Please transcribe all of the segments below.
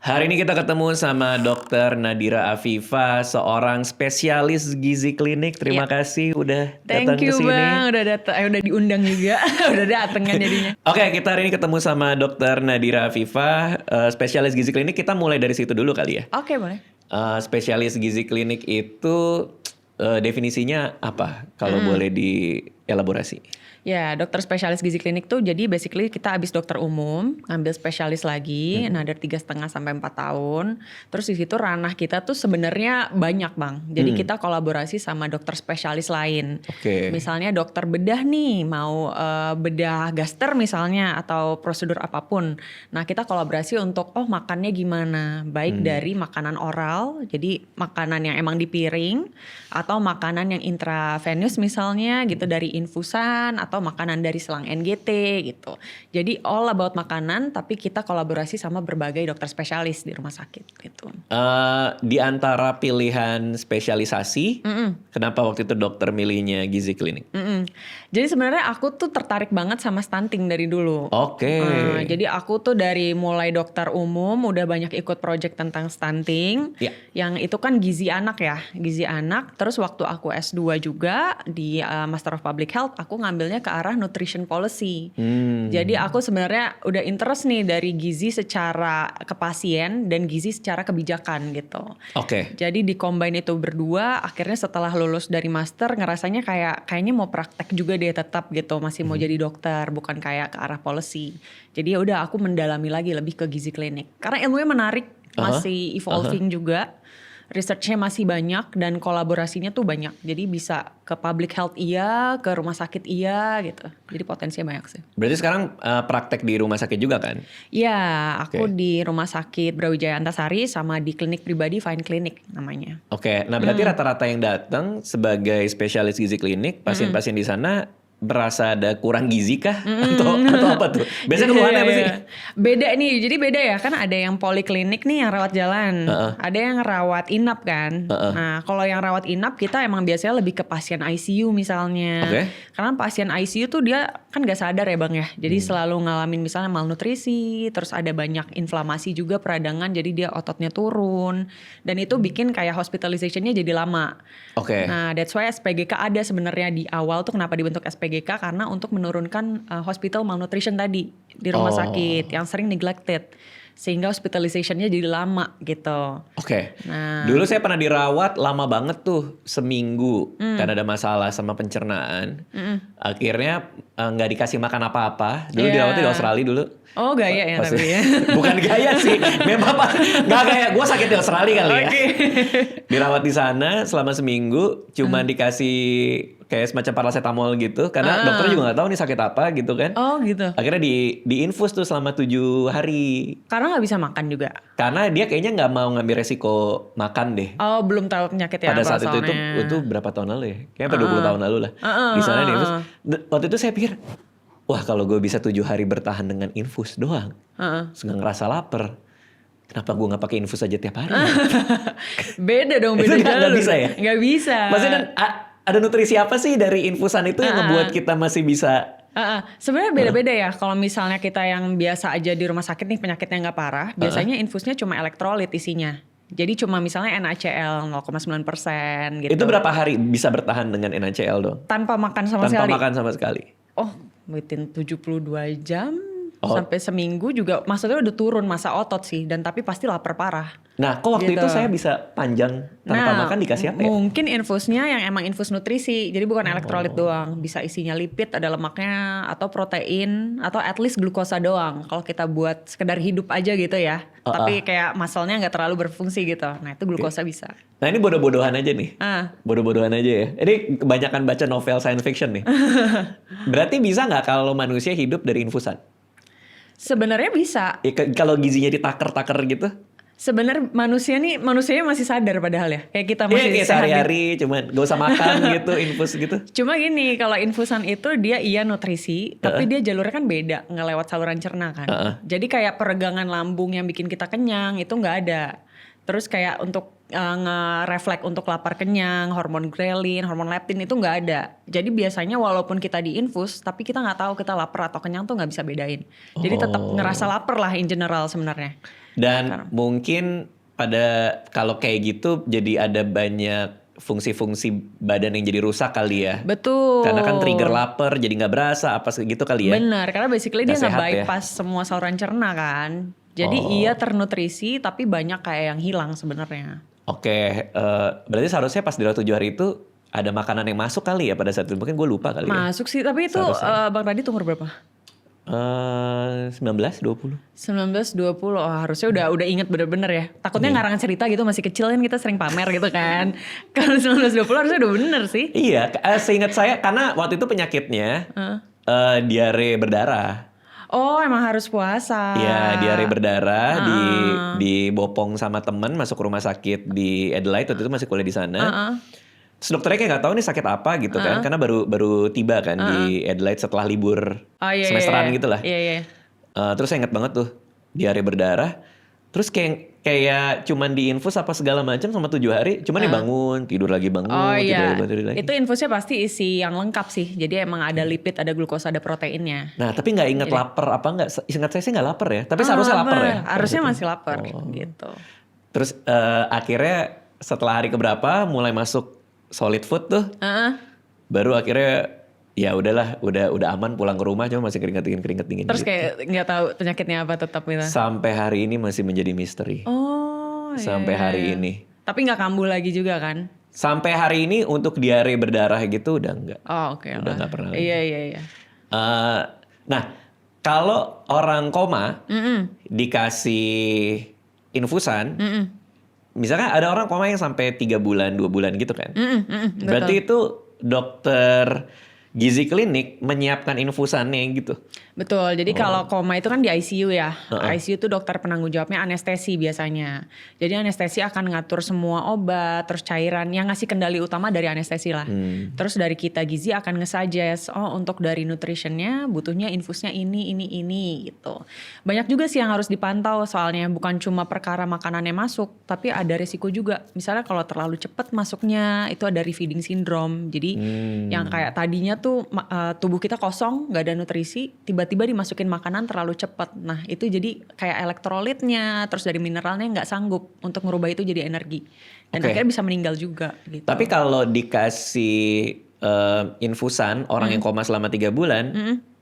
Hari ini kita ketemu sama Dokter Nadira Afifa, seorang spesialis gizi klinik. Terima kasih udah datang Thank ke you sini. Bang, udah datang, udah diundang juga, udah dateng kan jadinya. Oke, kita hari ini ketemu sama Dokter Nadira Afifa, spesialis gizi klinik. Kita mulai dari situ dulu kali ya. Oke, boleh. Spesialis gizi klinik itu definisinya apa? Kalau boleh dielaborasi. Ya, dokter spesialis gizi klinik tuh jadi basically kita abis dokter umum, ngambil spesialis lagi, nah dari 3,5 sampai 4 tahun. Terus di situ ranah kita tuh sebenarnya banyak Bang. Jadi kita kolaborasi sama dokter spesialis lain. Oke. Misalnya dokter bedah nih, mau bedah gaster misalnya atau prosedur apapun. Nah kita kolaborasi untuk makannya gimana. Baik dari makanan oral, jadi makanan yang emang di piring. Atau makanan yang intravenous misalnya gitu dari infusan atau makanan dari selang NGT gitu. Jadi all about makanan tapi kita kolaborasi sama berbagai dokter spesialis di rumah sakit gitu. Di antara pilihan spesialisasi, kenapa waktu itu dokter milihnya gizi klinik? Jadi sebenarnya aku tuh tertarik banget sama stunting dari dulu. Oke. Jadi aku tuh dari mulai dokter umum udah banyak ikut project tentang stunting. Ya. Yang itu kan gizi anak ya, gizi anak. Terus waktu aku S2 juga di Master of Public Health, aku ngambilnya ke arah nutrition policy. Jadi aku sebenarnya udah interest nih dari gizi secara ke pasien dan gizi secara kebijakan gitu. Oke. Jadi di combine itu berdua, akhirnya setelah lulus dari master ngerasanya kayaknya mau praktek juga deh tetap gitu, masih mau jadi dokter, bukan kayak ke arah policy. Jadi ya udah aku mendalami lagi lebih ke gizi klinik. Karena ilmunya menarik, masih evolving juga. Researchnya masih banyak dan kolaborasinya tuh banyak. Jadi bisa ke public health iya, ke rumah sakit iya gitu. Jadi potensinya banyak sih. Berarti sekarang praktek di rumah sakit juga kan? Ya, aku di rumah sakit Brawijaya Antasari sama di klinik pribadi Fine Clinic namanya. Oke, nah berarti rata-rata yang datang sebagai spesialis gizi klinik, pasien-pasien di sana berasa ada kurang gizi kah? Atau apa tuh? Biasanya keluhannya apa sih? Beda nih, jadi beda ya. Kan ada yang poliklinik nih yang rawat jalan. Ada yang rawat inap kan. Nah kalau yang rawat inap kita emang biasanya lebih ke pasien ICU misalnya. Oke. Karena pasien ICU tuh dia kan gak sadar ya Bang ya. Jadi selalu ngalamin misalnya malnutrisi. Terus ada banyak inflamasi juga peradangan. Jadi dia ototnya turun. Dan itu bikin kayak hospitalizationnya jadi lama. Oke. Nah that's why SPGK ada sebenarnya di awal tuh kenapa dibentuk SPGK. Karena untuk menurunkan hospital malnutrition tadi di rumah sakit yang sering neglected sehingga hospitalizationnya jadi lama gitu. Oke. Nah. Dulu saya pernah dirawat lama banget tuh, seminggu karena ada masalah sama pencernaan. Akhirnya nggak dikasih makan apa-apa. Dulu dirawatnya di Australia dulu. Oh gaya ya tapi ya. Bukan gaya sih, memang nggak gaya. Gue sakit di Australia kali ya. Dirawat di sana selama seminggu, cuma dikasih kayak semacam paracetamol gitu, karena dokter juga nggak tahu nih sakit apa gitu kan. Oh gitu. Akhirnya diinfus tuh selama 7 hari. Karena nggak bisa makan juga. Karena dia kayaknya nggak mau ngambil resiko makan deh. Oh belum tahu penyakitnya Pada apa saat itu berapa tahun lalu ya? Kayaknya 20 tahun lalu lah. Di sana diinfus. Waktu itu saya pikir, wah kalau gue bisa 7 hari bertahan dengan infus doang, terus nggak ngerasa lapar. Kenapa gue nggak pakai infus aja tiap hari? Beda dong, beda Itu nggak bisa ya? Nggak bisa. Maksudnya ada nutrisi apa sih dari infusan itu yang ngebuat kita masih bisa? Sebenarnya beda-beda ya. Kalau misalnya kita yang biasa aja di rumah sakit nih penyakitnya nggak parah, biasanya infusnya cuma elektrolit isinya. Jadi cuma misalnya NaCl 0,9% gitu. Itu berapa hari bisa bertahan dengan NaCl dong? Tanpa makan sama sekali. Tanpa makan sama sekali. Oh, within 72 jam sampai seminggu juga maksudnya udah turun masa otot sih dan tapi pasti lapar parah. Nah, kok waktu itu saya bisa panjang tanpa makan dikasih apa ya? Mungkin infusnya yang emang infus nutrisi. Jadi bukan elektrolit doang. Bisa isinya lipid, ada lemaknya atau protein atau at least glukosa doang. Kalau kita buat sekedar hidup aja gitu ya. Tapi kayak muscle-nya nggak terlalu berfungsi gitu. Nah, itu glukosa bisa. Nah, ini bodoh-bodohan aja nih. Bodoh-bodohan aja ya. Ini kebanyakan baca novel science fiction nih. Berarti bisa nggak kalau manusia hidup dari infusan? Sebenarnya bisa. Kalau gizinya ditaker-taker gitu? Sebenarnya manusianya masih sadar padahal ya. Kayak kita masih kayak sehari-hari cuman gak usah makan gitu, infus gitu. Cuma gini, kalau infusan itu dia nutrisi, tapi dia jalurnya kan beda, nggak lewat saluran cerna kan. Jadi kayak peregangan lambung yang bikin kita kenyang itu nggak ada. Terus kayak untuk nge-reflect untuk lapar kenyang, hormon ghrelin, hormon leptin itu nggak ada. Jadi biasanya walaupun kita diinfus, tapi kita nggak tahu kita lapar atau kenyang tuh nggak bisa bedain. Jadi tetap ngerasa lapar lah in general sebenarnya. Dan mungkin kalau kayak gitu jadi ada banyak fungsi-fungsi badan yang jadi rusak kali ya. Betul. Karena kan trigger lapar jadi nggak berasa apa gitu kali ya. Benar, karena basically dia Nggak sehat nge-bypass semua saluran cerna kan. Jadi iya ternutrisi tapi banyak kayak yang hilang sebenarnya. Oke, berarti seharusnya pas di 7 hari itu ada makanan yang masuk kali ya pada saat itu. Mungkin gue lupa kali ya. Masuk sih, tapi itu Bang Radit umur berapa? 19, 20. 19, 20, harusnya udah inget bener-bener ya. Takutnya ngarangan cerita gitu masih kecil kan kita sering pamer gitu kan. Kalau 19, 20 harusnya udah bener sih. Iya, seingat saya karena waktu itu penyakitnya diare berdarah. Oh emang harus puasa. Iya, diare berdarah dibopong sama teman masuk rumah sakit di Adelaide, waktu itu masih kuliah di sana. Terus dokternya kayak nggak tahu nih sakit apa gitu kan, karena baru tiba kan di Adelaide setelah libur semesteran gitu lah. Iya. Terus saya ingat banget tuh diare berdarah. Terus kayak cuman diinfus apa segala macam sama 7 hari, cuman dibangun, tidur lagi bangun, tidur lagi. Itu infusnya pasti isi yang lengkap sih. Jadi emang ada lipid, ada glukosa, ada proteinnya. Nah, tapi nggak inget lapar apa nggak? Ingat saya sih nggak lapar ya. Tapi seharusnya lapar ya. Harusnya masih lapar gitu. Terus akhirnya setelah hari keberapa mulai masuk solid food tuh. Baru akhirnya ya udahlah, udah aman pulang ke rumah, cuma masih keringet dingin. Terus gitu. kayak nggak tahu penyakitnya apa tetap gitu. Sampai hari ini masih menjadi misteri. Sampai hari ini. Tapi nggak kambuh lagi juga kan? Sampai hari ini untuk diare berdarah gitu udah enggak. Oh oke. Udah nggak pernah lagi. Iya. Nah, kalau orang koma dikasih infusan, misalkan ada orang koma yang sampai 3 bulan, 2 bulan gitu kan. Berarti itu dokter gizi klinik menyiapkan infusannya gitu. Betul, jadi kalau koma itu kan di ICU ya. ICU itu dokter penanggung jawabnya anestesi biasanya. Jadi anestesi akan ngatur semua obat, terus cairan. Yang ngasih kendali utama dari anestesi lah. Terus dari kita gizi akan nge-suggest, untuk dari nutritionnya butuhnya infusnya ini gitu. Banyak juga sih yang harus dipantau soalnya. Bukan cuma perkara makanannya masuk, tapi ada resiko juga. Misalnya kalau terlalu cepat masuknya, itu ada refeeding syndrome. Jadi yang kayak tadinya tuh tubuh kita kosong, gak ada nutrisi, tiba-tiba dimasukin makanan terlalu cepat. Nah itu jadi kayak elektrolitnya, terus dari mineralnya nggak sanggup untuk merubah itu jadi energi. Dan akhirnya bisa meninggal juga gitu. Tapi kalau dikasih infusan orang yang koma selama 3 bulan,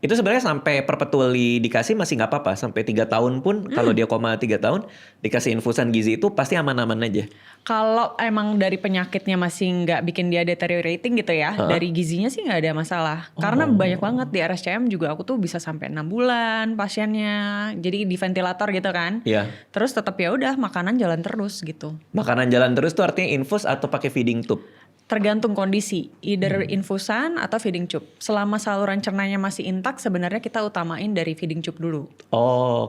itu sebenarnya sampai perpetually dikasih masih nggak apa-apa. Sampai 3 tahun pun kalau dia koma 3 tahun dikasih infusan gizi itu pasti aman-aman aja. Kalau emang dari penyakitnya masih nggak bikin dia deteriorating gitu ya, dari gizinya sih nggak ada masalah. Karena banyak banget di RSCM juga aku tuh bisa sampai 6 bulan pasiennya. Jadi di ventilator gitu kan. Iya. Terus tetap ya udah makanan jalan terus gitu. Makanan jalan terus tuh artinya infus atau pakai feeding tube? Tergantung kondisi, either infusan atau feeding tube. Selama saluran cernanya masih intak, sebenarnya kita utamain dari feeding tube dulu.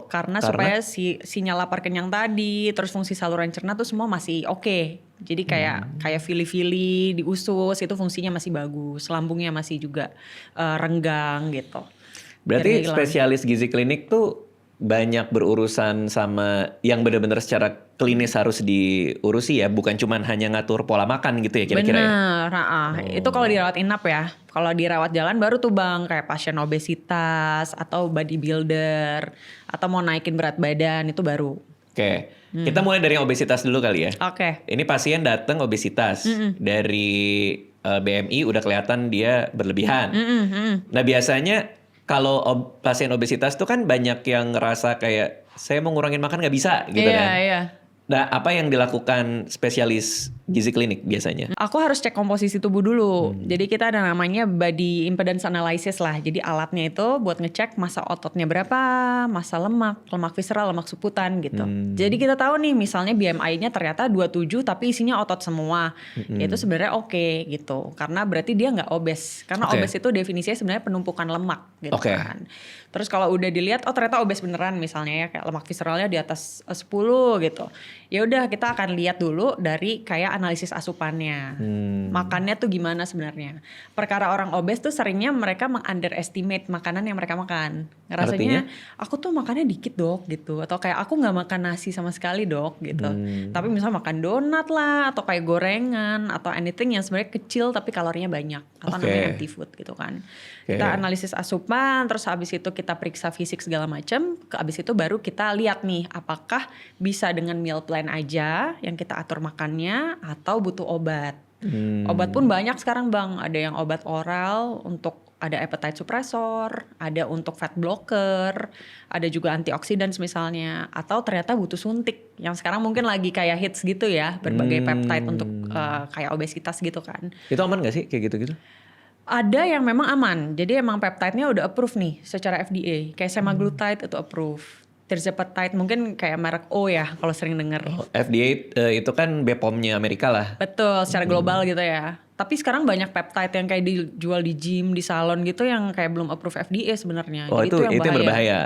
Karena supaya sinyal lapar kenyang tadi, terus fungsi saluran cerna tuh semua masih oke. Jadi kayak fili-fili di usus itu fungsinya masih bagus, lambungnya masih juga renggang gitu. Berarti spesialis gizi klinik tuh banyak berurusan sama yang benar-benar secara klinis harus diurusi ya, bukan cuman hanya ngatur pola makan gitu ya kira-kira. Bener, itu kalau dirawat inap ya. Kalau dirawat jalan baru tuh Bang, kayak pasien obesitas atau bodybuilder atau mau naikin berat badan itu baru. Oke, kita mulai dari obesitas dulu kali ya. Oke. Ini pasien datang obesitas dari BMI udah kelihatan dia berlebihan. Nah biasanya kalau pasien obesitas tuh kan banyak yang ngerasa kayak saya mau ngurangin makan nggak bisa gitu kan. Iya. Nah apa yang dilakukan spesialis gizi klinik biasanya? Aku harus cek komposisi tubuh dulu. Jadi kita ada namanya body impedance analysis lah. Jadi alatnya itu buat ngecek massa ototnya berapa, massa lemak visceral, lemak suputan gitu. Jadi kita tahu nih misalnya BMI-nya ternyata 27 tapi isinya otot semua. Itu sebenarnya oke gitu. Karena berarti dia nggak obes. Karena obes itu definisinya sebenarnya penumpukan lemak gitu kan. Terus kalau udah dilihat ternyata obes beneran misalnya ya kayak lemak visceralnya di atas 10 gitu. Ya udah kita akan lihat dulu dari kayak analisis asupannya. Makannya tuh gimana sebenarnya. Perkara orang obes tuh seringnya mereka meng-underestimate makanan yang mereka makan. Ngerasanya aku tuh makannya dikit dok gitu. Atau kayak aku gak makan nasi sama sekali dok gitu. Tapi misalnya makan donat lah atau kayak gorengan atau anything yang sebenarnya kecil tapi kalorinya banyak. Atau namanya empty food gitu kan. Kita analisis asupan, terus habis itu kita periksa fisik segala macam. Habis itu baru kita lihat nih apakah bisa dengan meal plan aja yang kita atur makannya atau butuh obat. Obat pun banyak sekarang bang. Ada yang obat oral untuk ada appetite suppressor, ada untuk fat blocker, ada juga antioksidan misalnya, atau ternyata butuh suntik yang sekarang mungkin lagi kayak hits gitu ya, berbagai peptide untuk kayak obesitas gitu kan. Itu aman gak sih kayak gitu-gitu? Ada yang memang aman, jadi emang peptide-nya udah approve nih secara FDA, kayak semaglutide itu approve. Tirzepatide mungkin kayak merek O ya kalau sering dengar. FDA itu kan BPOM-nya Amerika lah. Betul, secara global gitu ya. Tapi sekarang banyak peptide yang kayak dijual di gym, di salon gitu yang kayak belum approve FDA sebenarnya. Oh, jadi itu yang berbahaya.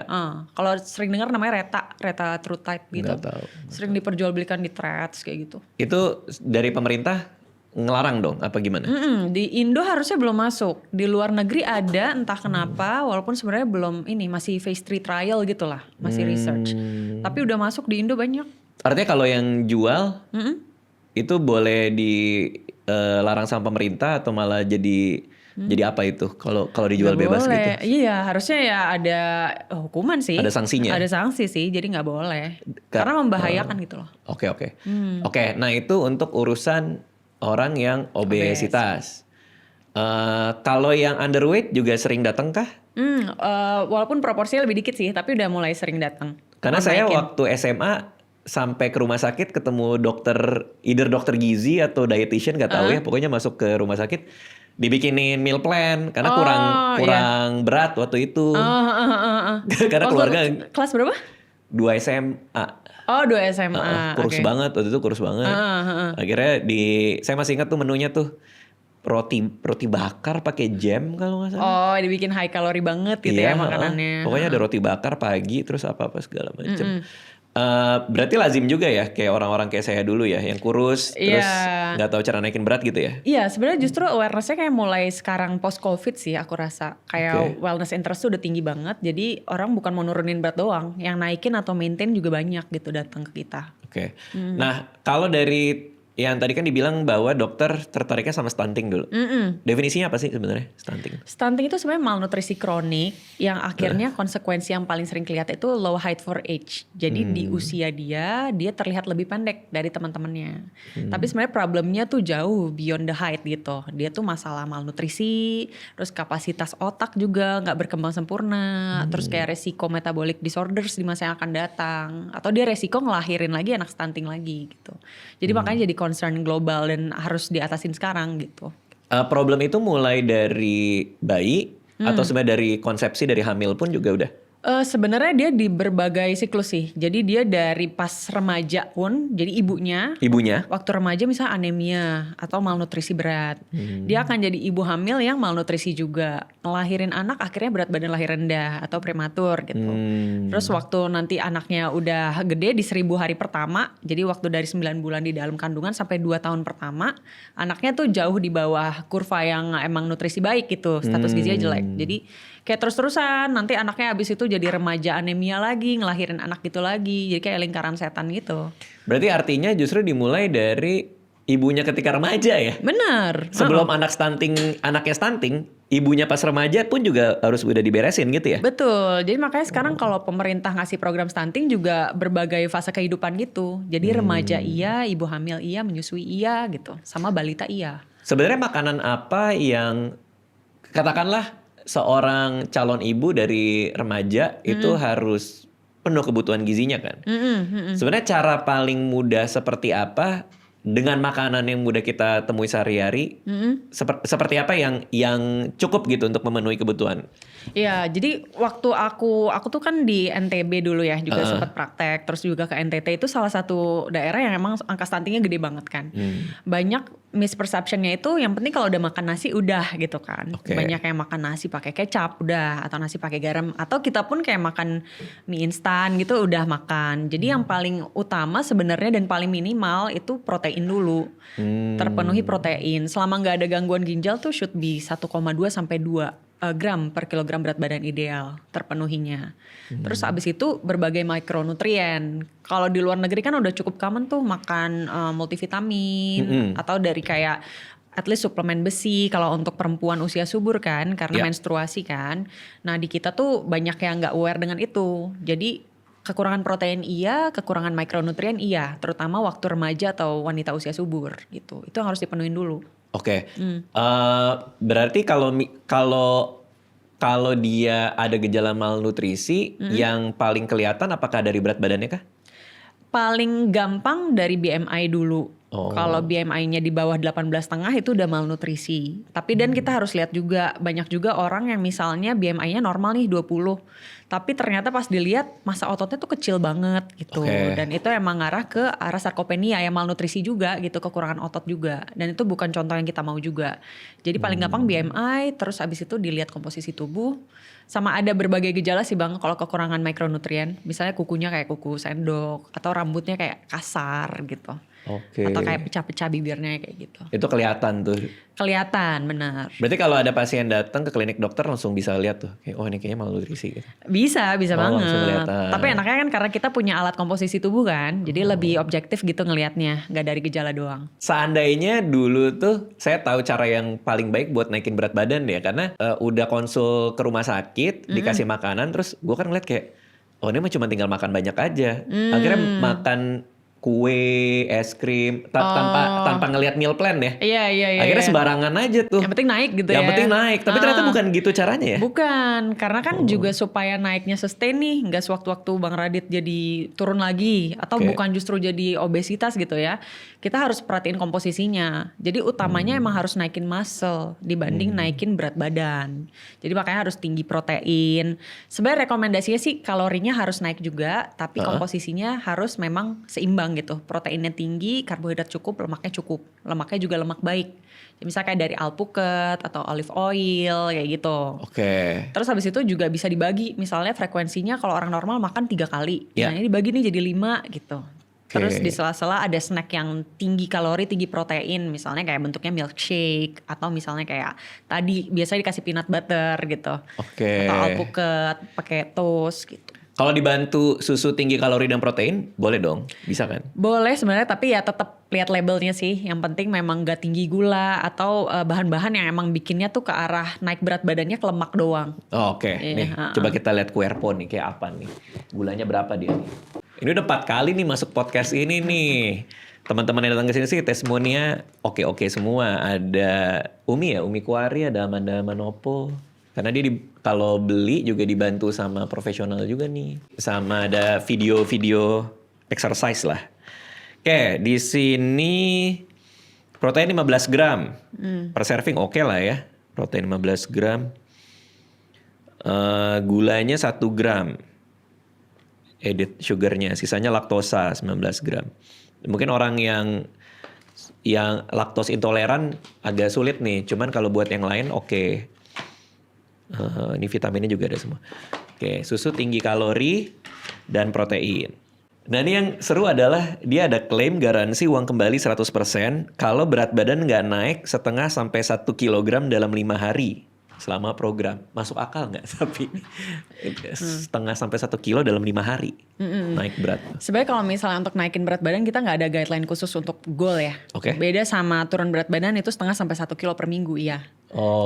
Kalau sering dengar namanya retatrutide gitu. Nggak tahu. Sering diperjualbelikan di threads kayak gitu. Itu dari pemerintah ngelarang dong apa gimana? Di Indo harusnya belum masuk. Di luar negeri ada entah kenapa walaupun sebenarnya belum masih phase 3 trial gitu lah, masih research. Tapi udah masuk di Indo banyak. Artinya kalau yang jual itu boleh dilarang sama pemerintah atau malah jadi apa itu kalau dijual Nggak boleh. Gitu? Iya, harusnya ya ada hukuman sih. Ada sanksinya. Ada sanksi sih, jadi nggak boleh. Karena membahayakan gitu loh. Oke. Oke, nah itu untuk urusan orang yang obesitas. Kalau yang underweight juga sering datang kah? Walaupun proporsinya lebih dikit sih, tapi udah mulai sering datang. Karena saya waktu SMA sampai ke rumah sakit ketemu either dokter gizi atau dietitian nggak tahu ya, pokoknya masuk ke rumah sakit dibikinin meal plan karena kurang berat waktu itu. Karena keluarga kelas berapa? 2 SMA. Oh 2 SMA. Kurus banget waktu itu, kurus banget. Akhirnya saya masih ingat tuh menunya tuh roti bakar pakai jam kalau nggak salah. Oh dibikin high kalori banget gitu ya makanannya. Pokoknya ada roti bakar pagi terus apa segala macam. Berarti lazim juga ya kayak orang-orang kayak saya dulu ya yang kurus terus nggak tahu cara naikin berat gitu ya? Iya sebenarnya justru awarenessnya kayak mulai sekarang post covid sih aku rasa kayak wellness interest tuh udah tinggi banget jadi orang bukan mau nurunin berat doang yang naikin atau maintain juga banyak gitu datang ke kita. Oke. Nah kalau dari yang tadi kan dibilang bahwa dokter tertariknya sama stunting dulu. Definisinya apa sih sebenarnya stunting? Stunting itu sebenarnya malnutrisi kronik yang akhirnya konsekuensi yang paling sering kelihatan itu low height for age. Jadi di usia dia terlihat lebih pendek dari teman-temannya. Tapi sebenarnya problemnya tuh jauh beyond the height gitu. Dia tuh masalah malnutrisi, terus kapasitas otak juga nggak berkembang sempurna, terus kayak resiko metabolic disorders di masa yang akan datang, atau dia resiko ngelahirin lagi anak stunting lagi gitu. Jadi makanya jadi concern global dan harus diatasin sekarang gitu. Problem itu mulai dari bayi atau sebenarnya dari konsepsi dari hamil pun juga udah? Sebenarnya dia di berbagai siklus sih. Jadi dia dari pas remaja pun, jadi ibunya waktu remaja misalnya anemia atau malnutrisi berat. Dia akan jadi ibu hamil yang malnutrisi juga. Ngelahirin anak akhirnya berat badan lahir rendah atau prematur gitu. Terus waktu nanti anaknya udah gede di 1000 hari pertama, jadi waktu dari 9 bulan di dalam kandungan sampai 2 tahun pertama, anaknya tuh jauh di bawah kurva yang emang nutrisi baik gitu, status gizinya jelek. Jadi kayak terus-terusan nanti anaknya abis itu jadi remaja anemia lagi, ngelahirin anak gitu lagi. Jadi kayak lingkaran setan gitu. Berarti artinya justru dimulai dari ibunya ketika remaja ya? Benar. Sebelum anaknya stunting, ibunya pas remaja pun juga harus udah diberesin gitu ya? Betul. Jadi makanya sekarang kalau pemerintah ngasih program stunting juga berbagai fase kehidupan gitu. Jadi remaja iya, ibu hamil iya, menyusui iya gitu. Sama balita iya. Sebenarnya makanan apa yang katakanlah seorang calon ibu dari remaja itu harus penuh kebutuhan gizinya kan. Sebenarnya cara paling mudah seperti apa dengan makanan yang mudah kita temui sehari-hari, seperti apa yang cukup gitu untuk memenuhi kebutuhan? Iya, jadi waktu aku tuh kan di NTB dulu ya, juga sempat praktek, terus juga ke NTT itu salah satu daerah yang emang angka stuntingnya gede banget kan. Banyak misperceptionnya itu yang penting kalau udah makan nasi udah gitu kan. Oke. Banyak yang makan nasi pakai kecap udah, atau nasi pakai garam, atau kita pun kayak makan mie instan gitu udah makan. Jadi yang paling utama sebenarnya dan paling minimal itu protein dulu. Terpenuhi protein. Selama nggak ada gangguan ginjal tuh should be 1,2 sampai 2 gram per kilogram berat badan ideal terpenuhinya. Terus abis itu berbagai mikronutrien. Kalau di luar negeri kan udah cukup common tuh makan multivitamin atau dari kayak at least suplemen besi kalau untuk perempuan usia subur kan karena menstruasi kan. Nah di kita tuh banyak yang nggak aware dengan itu. Jadi kekurangan protein iya, kekurangan mikronutrien iya, terutama waktu remaja atau wanita usia subur gitu. Itu yang harus dipenuhin dulu. Oke. Berarti kalau dia ada gejala malnutrisi yang paling kelihatan apakah dari berat badannya kah? Paling gampang dari BMI dulu. Kalau BMI-nya di bawah 18,5 itu udah malnutrisi. Tapi dan kita harus lihat juga banyak juga orang yang misalnya BMI-nya normal nih 20. Tapi ternyata pas dilihat massa ototnya tuh kecil banget gitu. Dan itu emang ngarah ke arah sarkopenia yang malnutrisi juga gitu, kekurangan otot juga. Dan itu bukan contoh yang kita mau juga. Jadi paling gampang BMI, terus abis itu dilihat komposisi tubuh. Sama ada berbagai gejala sih Bang kalau kekurangan mikronutrien. Misalnya kukunya kayak kuku sendok atau rambutnya kayak kasar gitu. Atau kayak pecah-pecah bibirnya kayak gitu. Itu kelihatan tuh. Kelihatan, benar. Berarti kalau ada pasien datang ke klinik dokter langsung bisa lihat tuh, kayak, oh ini kayaknya malnutrisi gitu. Bisa banget. Langsung kelihatan. Tapi enaknya kan karena kita punya alat komposisi tubuh kan, jadi lebih objektif gitu ngelihatnya, nggak dari gejala doang. Seandainya dulu tuh saya tahu cara yang paling baik buat naikin berat badan ya, karena udah konsul ke rumah sakit, dikasih makanan, terus gue kan ngeliat kayak, oh ini mah cuma tinggal makan banyak aja. Akhirnya makan kue, es krim, tanpa ngelihat meal plan ya. Iya. Akhirnya sembarangan aja tuh. Yang penting naik gitu ya. Yang penting naik, tapi ternyata bukan gitu caranya ya. Bukan, karena kan juga supaya naiknya sustain nih, nggak sewaktu-waktu Bang Radit jadi turun lagi, atau bukan justru jadi obesitas gitu ya. Kita harus perhatiin komposisinya. Jadi utamanya emang harus naikin muscle dibanding naikin berat badan. Jadi makanya harus tinggi protein. Sebenarnya rekomendasinya sih kalorinya harus naik juga, tapi komposisinya harus memang seimbang gitu, proteinnya tinggi, karbohidrat cukup, lemaknya juga lemak baik. Ya, misalnya kayak dari alpukat atau olive oil kayak gitu. Terus habis itu juga bisa dibagi, misalnya frekuensinya kalau orang normal makan 3 kali, nah ini dibagi nih jadi 5 gitu. Terus di sela-sela ada snack yang tinggi kalori, tinggi protein, misalnya kayak bentuknya milkshake atau misalnya kayak tadi biasanya dikasih peanut butter gitu, atau alpukat pakai toast gitu. Kalau dibantu susu tinggi kalori dan protein, boleh dong, bisa kan? Boleh sebenarnya, tapi ya tetap lihat labelnya sih. Yang penting memang gak tinggi gula atau bahan-bahan yang emang bikinnya tuh ke arah naik berat badannya ke lemak doang. Nih, coba kita lihat QR nih kayak apa nih. Gulanya berapa dia nih? Ini udah 4 kali nih masuk podcast ini nih. Teman-teman yang datang ke sini sih testimoninya oke semua. Ada Umi Kuari, ada Amanda Manopo. Karena dia kalau beli juga dibantu sama profesional juga nih. Sama ada video-video exercise lah. Oke, di sini protein 15 gram per serving oke lah ya. Protein 15 gram. Gulanya 1 gram. Added sugarnya, sisanya laktosa 19 gram. Mungkin orang yang laktos intoleran agak sulit nih. Cuman kalau buat yang lain oke. Ini vitaminnya juga ada semua. Oke, susu tinggi kalori dan protein. Nah ini yang seru adalah dia ada klaim garansi uang kembali 100% kalau berat badan nggak naik setengah sampai 1 kilogram dalam 5 hari selama program. Masuk akal nggak? Tapi setengah sampai 1 kilo dalam 5 hari naik berat. Sebenarnya kalau misalnya untuk naikin berat badan kita nggak ada guideline khusus untuk goal ya. Beda sama turun berat badan itu setengah sampai 1 kilo per minggu iya.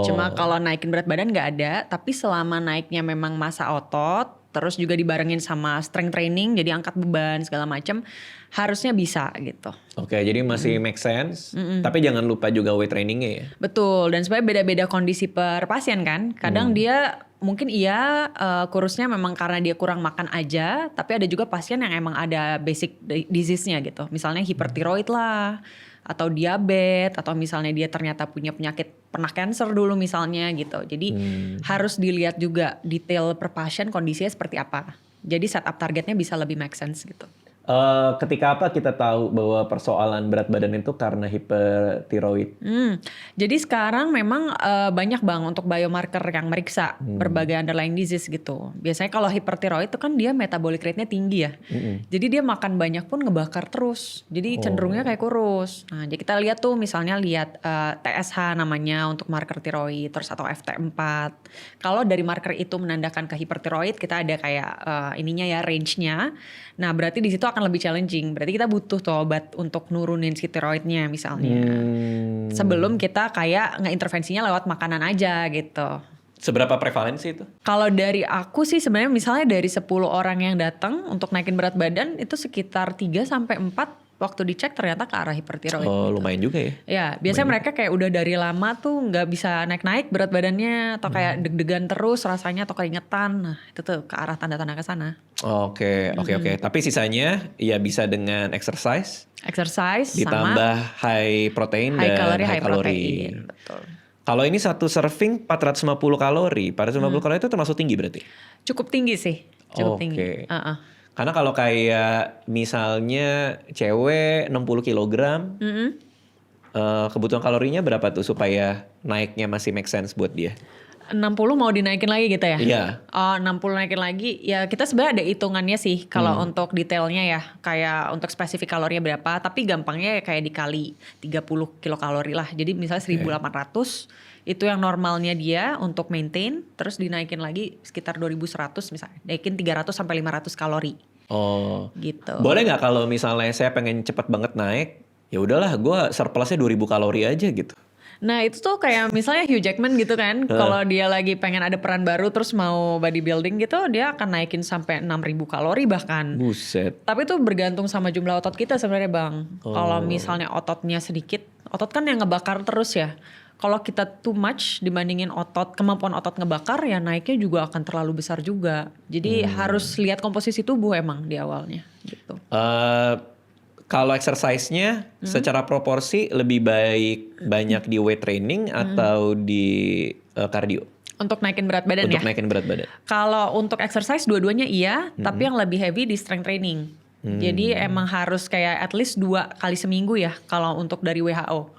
Cuma kalau naikin berat badan nggak ada, tapi selama naiknya memang massa otot, terus juga dibarengin sama strength training, jadi angkat beban segala macam, harusnya bisa gitu. Jadi masih make sense, tapi jangan lupa juga weight trainingnya ya. Betul, dan sebenarnya beda-beda kondisi per pasien kan. Kadang dia mungkin iya kurusnya memang karena dia kurang makan aja, tapi ada juga pasien yang emang ada basic disease-nya gitu. Misalnya hipertiroid lah, atau diabetes, atau misalnya dia ternyata punya penyakit pernah cancer dulu misalnya gitu. Jadi harus dilihat juga detail per pasien kondisinya seperti apa. Jadi setup targetnya bisa lebih make sense gitu. Ketika apa kita tahu bahwa persoalan berat badan itu karena hipertiroid? Jadi sekarang memang banyak bang untuk biomarker yang meriksa berbagai underlying disease gitu. Biasanya kalau hipertiroid itu kan dia metabolic rate-nya tinggi ya. Jadi dia makan banyak pun ngebakar terus. Jadi cenderungnya kayak kurus. Nah jadi kita lihat tuh misalnya lihat TSH namanya untuk marker tiroid, terus atau FT4. Kalau dari marker itu menandakan ke hipertiroid, kita ada kayak ininya ya range-nya. Nah berarti di situ akan lebih challenging. Berarti kita butuh tuh obat untuk nurunin si tiroidnya misalnya. Sebelum kita kayak ngeintervensinya lewat makanan aja gitu. Seberapa prevalensi itu? Kalau dari aku sih sebenarnya misalnya dari 10 orang yang datang untuk naikin berat badan itu sekitar 3 sampai 4 waktu dicek ternyata ke arah hipertiroid. Oh gitu. lumayan juga ya. Ya biasanya mereka kayak udah dari lama tuh nggak bisa naik-naik berat badannya atau kayak deg-degan terus rasanya atau keringetan. Nah itu tuh ke arah tanda-tanda ke sana. Oke. Tapi sisanya ya bisa dengan exercise ditambah sama high protein high dan kalori, high high kalori. protein. Betul. Kalau ini satu serving 450 kalori. 450 kalori itu termasuk tinggi berarti? Cukup tinggi sih. Cukup tinggi. Karena kalau kayak misalnya cewek 60 kilogram, kebutuhan kalorinya berapa tuh supaya naiknya masih make sense buat dia? 60 mau dinaikin lagi gitu ya? Iya. Oh 60 naikin lagi, ya kita sebenarnya ada hitungannya sih kalau untuk detailnya ya. Kayak untuk spesifik kalorinya berapa, tapi gampangnya kayak dikali 30 kilokalori lah. Jadi misalnya 1800 itu yang normalnya dia untuk maintain, terus dinaikin lagi sekitar 2100 misalnya. Naikin 300 sampai 500 kalori. Oh. Gitu. Boleh nggak kalau misalnya saya pengen cepat banget naik, ya udahlah gue surplusnya 2000 kalori aja gitu. Nah itu tuh kayak misalnya Hugh Jackman gitu kan, kalau dia lagi pengen ada peran baru terus mau bodybuilding gitu, dia akan naikin sampai 6000 kalori bahkan. Buset. Tapi itu bergantung sama jumlah otot kita sebenarnya bang. Kalau misalnya ototnya sedikit, otot kan yang ngebakar terus ya. Kalau kita too much dibandingin otot, kemampuan otot ngebakar ya naiknya juga akan terlalu besar juga. Jadi harus lihat komposisi tubuh emang di awalnya gitu. Kalau exercise-nya secara proporsi lebih baik banyak di weight training atau di cardio? Untuk naikin berat badan Untuk naikin berat badan. Kalau untuk exercise dua-duanya iya, tapi yang lebih heavy di strength training. Jadi emang harus kayak at least 2 kali seminggu ya kalau untuk dari WHO.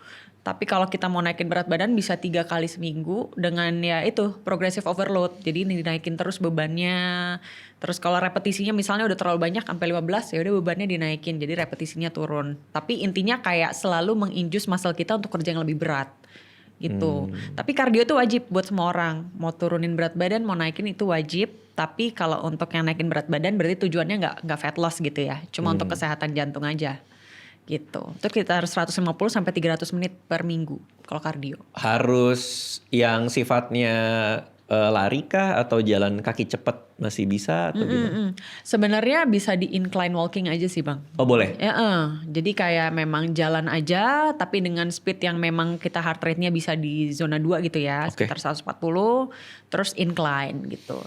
Tapi kalau kita mau naikin berat badan bisa 3 kali seminggu dengan ya itu progressive overload. Jadi dinaikin terus bebannya. Terus kalau repetisinya misalnya udah terlalu banyak sampai 15 ya udah bebannya dinaikin. Jadi repetisinya turun. Tapi intinya kayak selalu menginjus muscle kita untuk kerja yang lebih berat. Gitu. Tapi kardio itu wajib buat semua orang. Mau turunin berat badan, mau naikin itu wajib. Tapi kalau untuk yang naikin berat badan berarti tujuannya nggak fat loss gitu ya. Cuma untuk kesehatan jantung aja. Gitu. Itu kita harus 150 sampai 300 menit per minggu kalau kardio. Harus yang sifatnya lari kah atau jalan kaki cepat masih bisa atau gimana? Sebenarnya bisa di incline walking aja sih bang. Oh boleh? Ya, jadi kayak memang jalan aja tapi dengan speed yang memang kita heart rate-nya bisa di zona 2 gitu ya. Sekitar 140 terus incline gitu.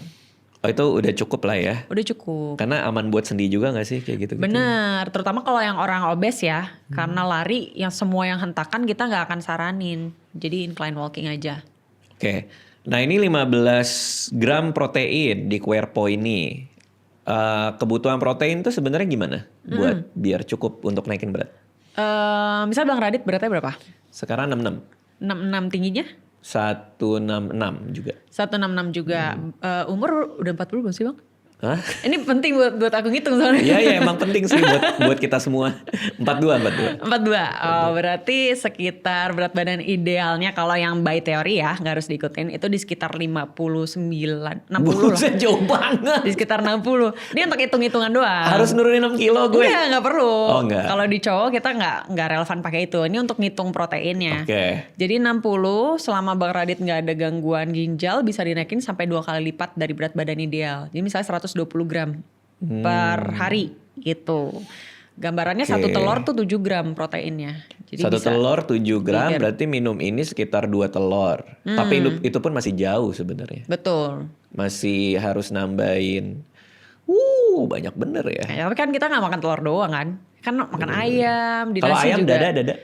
Oh itu udah cukup lah ya? Udah cukup. Karena aman buat sendi juga gak sih kayak gitu? Bener, terutama kalau yang orang obes ya. Karena lari yang semua yang hentakan kita gak akan saranin. Jadi incline walking aja. Oke, nah ini 15 gram protein di Querpo ini. Kebutuhan protein tuh sebenarnya gimana? Buat biar cukup untuk naikin berat? Misal Bang Radit beratnya berapa? Sekarang 66. 66 tingginya? 166 juga. 166 juga. Umur udah 40 belum sih Bang? Hah? Ini penting buat aku ngitung soalnya. Iya emang penting sih buat kita semua. 42. 42. Oh, berarti sekitar berat badan idealnya kalau yang by teori ya, nggak harus diikutin, itu di sekitar 60 lah. Jauh banget. Di sekitar 60. Ini untuk hitung-hitungan doang. Harus nurunin 6 kilo gue. Enggak, nggak perlu. Oh, enggak. Kalau di cowok kita nggak relevan pakai itu. Ini untuk ngitung proteinnya. Oke. Jadi 60 selama Bang Radit nggak ada gangguan ginjal bisa dinaikin sampai 2 kali lipat dari berat badan ideal. Jadi misalnya 120 gram per hari gitu. Gambarannya satu telur tuh 7 gram proteinnya. Jadi satu bisa telur 7 gram berarti minum ini sekitar 2 telur. Tapi itu pun masih jauh sebenarnya. Betul. masih harus nambahin. Banyak bener ya. Ya, tapi kan kita nggak makan telur doang kan. Kan makan ayam, di Kalau nasi ayam juga. dada.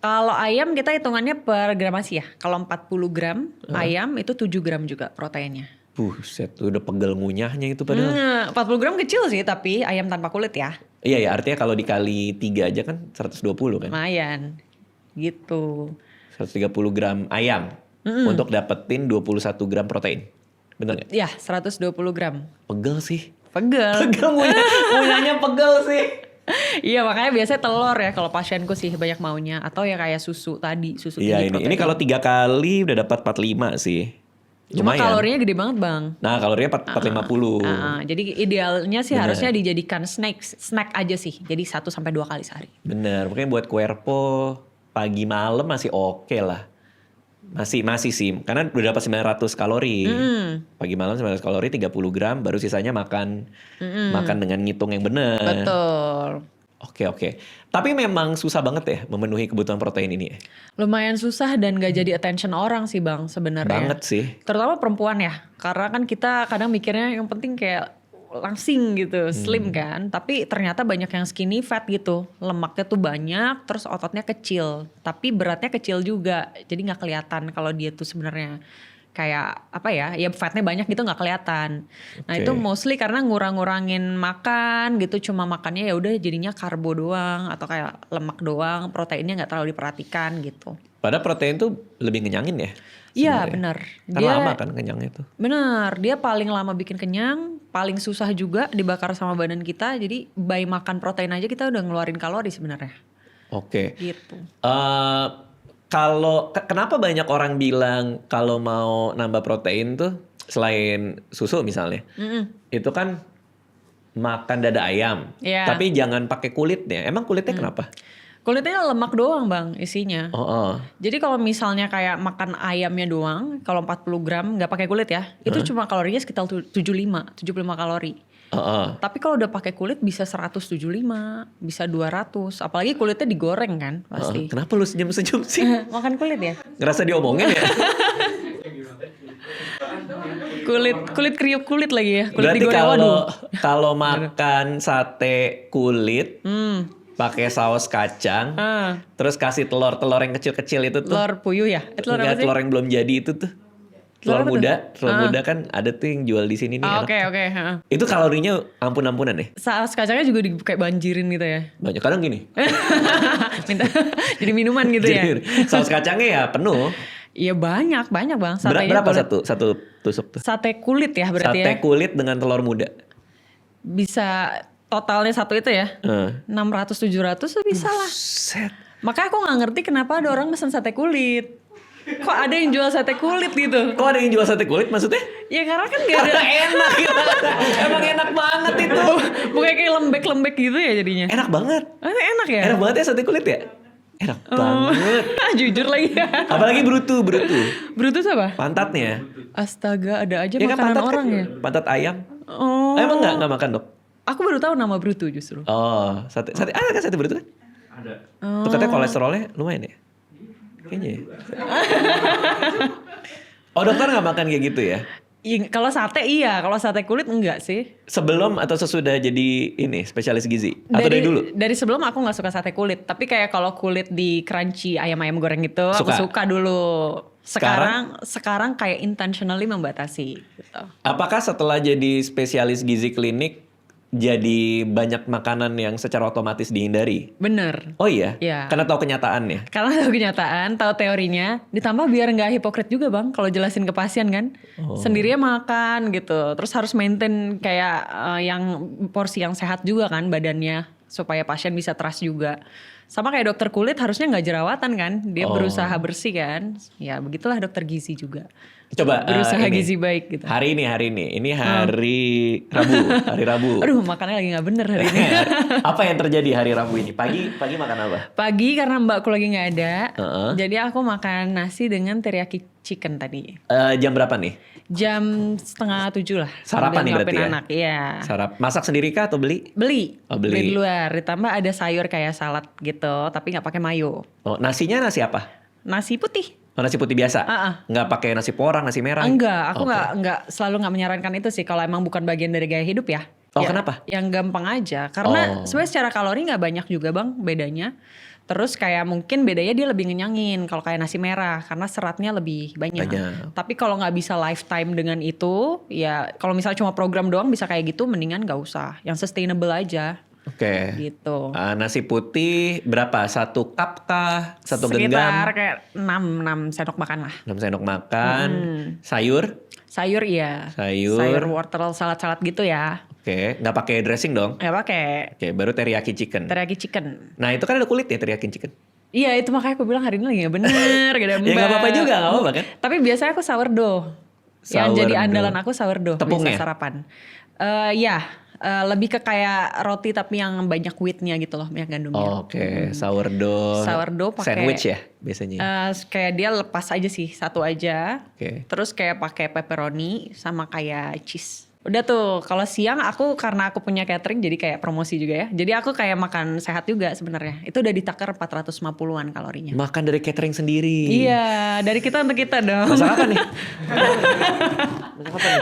Kalau ayam kita hitungannya per gramasi ya. Kalau 40 gram ayam itu 7 gram juga proteinnya. Buset, udah pegel ngunyahnya itu padahal. 40 gram kecil sih tapi ayam tanpa kulit ya. Iya ya, artinya kalau dikali 3 aja kan 120 kan. Lumayan. Gitu. 130 gram ayam untuk dapetin 21 gram protein. Bener gak? Ya 120 gram. Pegel sih. Pegel. Ngunyahnya pegel sih. Iya makanya biasanya telur ya kalau pasienku sih banyak maunya. Atau ya kayak susu tadi. Susu Iya tinggi protein. ini kalau 3 kali udah dapat 45 sih. Cuma Lumayan. kalorinya gede banget bang. Nah kalorinya 450. Jadi idealnya sih harusnya dijadikan snack aja sih. Jadi 1-2 kali sehari. Bener, makanya buat Querpo pagi malam masih oke lah. Masih sih, karena udah dapat 900 kalori. Pagi malam 900 kalori, 30 gram, baru sisanya makan dengan ngitung yang bener. Betul. Oke. Tapi memang susah banget ya memenuhi kebutuhan protein ini ya? Lumayan susah dan gak jadi attention orang sih bang sebenarnya. Banget sih. Terutama perempuan ya. Karena kan kita kadang mikirnya yang penting kayak langsing gitu, slim kan. Tapi ternyata banyak yang skinny fat gitu. Lemaknya tuh banyak, terus ototnya kecil. Tapi beratnya kecil juga. Jadi gak kelihatan kalau dia tuh sebenarnya kayak apa ya fatnya banyak gitu nggak kelihatan. Nah itu mostly karena ngurangin makan gitu, cuma makannya ya udah jadinya karbo doang atau kayak lemak doang, proteinnya nggak terlalu diperhatikan gitu. Padahal protein tuh lebih kenyangin ya? Iya benar. Kan lama kan kenyangnya tuh. Benar, dia paling lama bikin kenyang, paling susah juga dibakar sama badan kita. Jadi by makan protein aja kita udah ngeluarin kalori sebenarnya. Oke. Gitu. Kalau kenapa banyak orang bilang kalau mau nambah protein tuh selain susu misalnya, itu kan makan dada ayam, tapi jangan pakai kulitnya. Emang kulitnya kenapa? Kulitnya lemak doang bang isinya. Jadi kalau misalnya kayak makan ayamnya doang, kalau 40 gram nggak pakai kulit ya, itu cuma kalorinya sekitar 75 kalori. Tapi kalau udah pakai kulit bisa 175, bisa 200. Apalagi kulitnya digoreng kan pasti. Kenapa lu senyum-senyum sih? Makan kulit ya? Ngerasa diomongin ya? kulit kriuk kulit lagi ya. Kulit Berarti digoreng. kalau makan sate kulit, pakai saus kacang, terus kasih telur yang kecil-kecil itu tuh. Telur puyuh ya? Telur yang belum jadi itu tuh. Telur muda kan ada tuh yang jual di sini nih. Oke. Itu kalorinya ampun-ampunan ya? Saus kacangnya juga kayak banjirin gitu ya? Banyak, kadang gini. Minta jadi minuman gitu ya? Saus kacangnya ya penuh. Iya banyak bang. Berapa satu tusuk tuh? Sate kulit ya berarti Sate kulit dengan telur muda. Bisa totalnya satu itu ya? 600-700 tuh bisa lah. Set. Makanya aku gak ngerti kenapa ada orang mesen sate kulit. Kok ada yang jual sate kulit gitu? Kok ada yang jual sate kulit maksudnya? Ya karena kan gak ada. Enak gitu. Emang enak banget itu. Bukan kayak lembek-lembek gitu ya jadinya? Enak banget. Enak ya? Enak banget ya sate kulit ya? Enak banget. Jujur lagi ya. Apalagi brutu. Brutu apa? Pantatnya. Astaga ada aja Ya kan makanan pantat orang kan, ya? pantat ayam. Oh. Emang gak makan dok? Aku baru tahu nama brutu justru. Oh, sate ada kan sate brutu kan? Ada. Tuh katanya kolesterolnya lumayan ya? Kayaknya ya. Oh dokter gak makan kayak gitu ya? Kalau sate iya, kalau sate kulit enggak sih. Sebelum atau sesudah jadi ini spesialis gizi? Atau dari dulu? Dari sebelum aku gak suka sate kulit. Tapi kayak kalau kulit di crunchy ayam-ayam goreng gitu aku suka dulu. Sekarang kayak intentionally membatasi gitu. Apakah setelah jadi spesialis gizi klinik jadi banyak makanan yang secara otomatis dihindari? Bener. Oh iya? Iya. Karena tahu kenyataannya? Karena tahu kenyataan, tahu teorinya. Ditambah biar gak hipokrit juga bang kalau jelasin ke pasien kan. Sendirinya makan gitu. Terus harus maintain kayak yang porsi yang sehat juga kan badannya. Supaya pasien bisa trust juga. Sama kayak dokter kulit harusnya gak jerawatan kan. Dia berusaha bersih kan. Ya begitulah dokter gizi juga. Coba berusaha gizi baik gitu. Hari ini. Ini hari Rabu. Aduh makannya lagi gak bener hari ini. Apa yang terjadi hari Rabu ini? Pagi makan apa? Pagi karena mbakku lagi gak ada. Jadi aku makan nasi dengan teriyaki chicken tadi. Jam berapa nih? Jam 6:30 lah. Sarapan nih berarti ya? Anak, iya. Masak sendiri kah atau beli? Beli. Oh, beli di luar. Ditambah ada sayur kayak salad gitu. Tapi gak pakai mayo. Oh, nasinya nasi apa? Nasi putih. Oh, nasi putih biasa? Nggak pakai nasi porang, nasi merah? Enggak, aku nggak selalu nggak menyarankan itu sih kalau emang bukan bagian dari gaya hidup ya. Oh, ya, kenapa? Yang gampang aja. Karena sebenarnya secara kalori nggak banyak juga bang bedanya. Terus kayak mungkin bedanya dia lebih ngenyangin kalau kayak nasi merah karena seratnya lebih banyak. Tapi kalau nggak bisa lifetime dengan itu, ya kalau misalnya cuma program doang bisa kayak gitu, mendingan nggak usah. Yang sustainable aja. Oke. Gitu. Nasi putih berapa? 1 cup kah? 1 genggam? Sekitar kayak 6 sendok makan lah. 6 sendok makan. Sayur? Sayur iya. Sayur wortel, salad-salad gitu ya. Oke, nggak pakai dressing dong? Nggak pakai. Oke, baru teriyaki chicken. Teriyaki chicken. Nah itu kan ada kulit ya teriyaki chicken? Iya itu makanya aku bilang hari ini lagi gak bener. Gak ada ya nggak apa-apa juga, nggak apa-apa kan? Tapi biasanya aku sourdough. Yang jadi andalan aku sourdough. Tepungnya? Bisa sarapan. Lebih ke kayak roti tapi yang banyak wheatnya gitu loh, minyak gandumnya. Oke, sourdough. Sourdough pakai sandwich ya biasanya. Kayak dia lepas aja sih, satu aja. Oke. Terus kayak pakai pepperoni sama kayak cheese. Udah tuh, kalau siang aku karena aku punya catering jadi kayak promosi juga ya. Jadi aku kayak makan sehat juga sebenarnya. Itu udah ditakar 450-an kalorinya. Makan dari catering sendiri. Iya, dari kita untuk kita dong. Masak apa nih?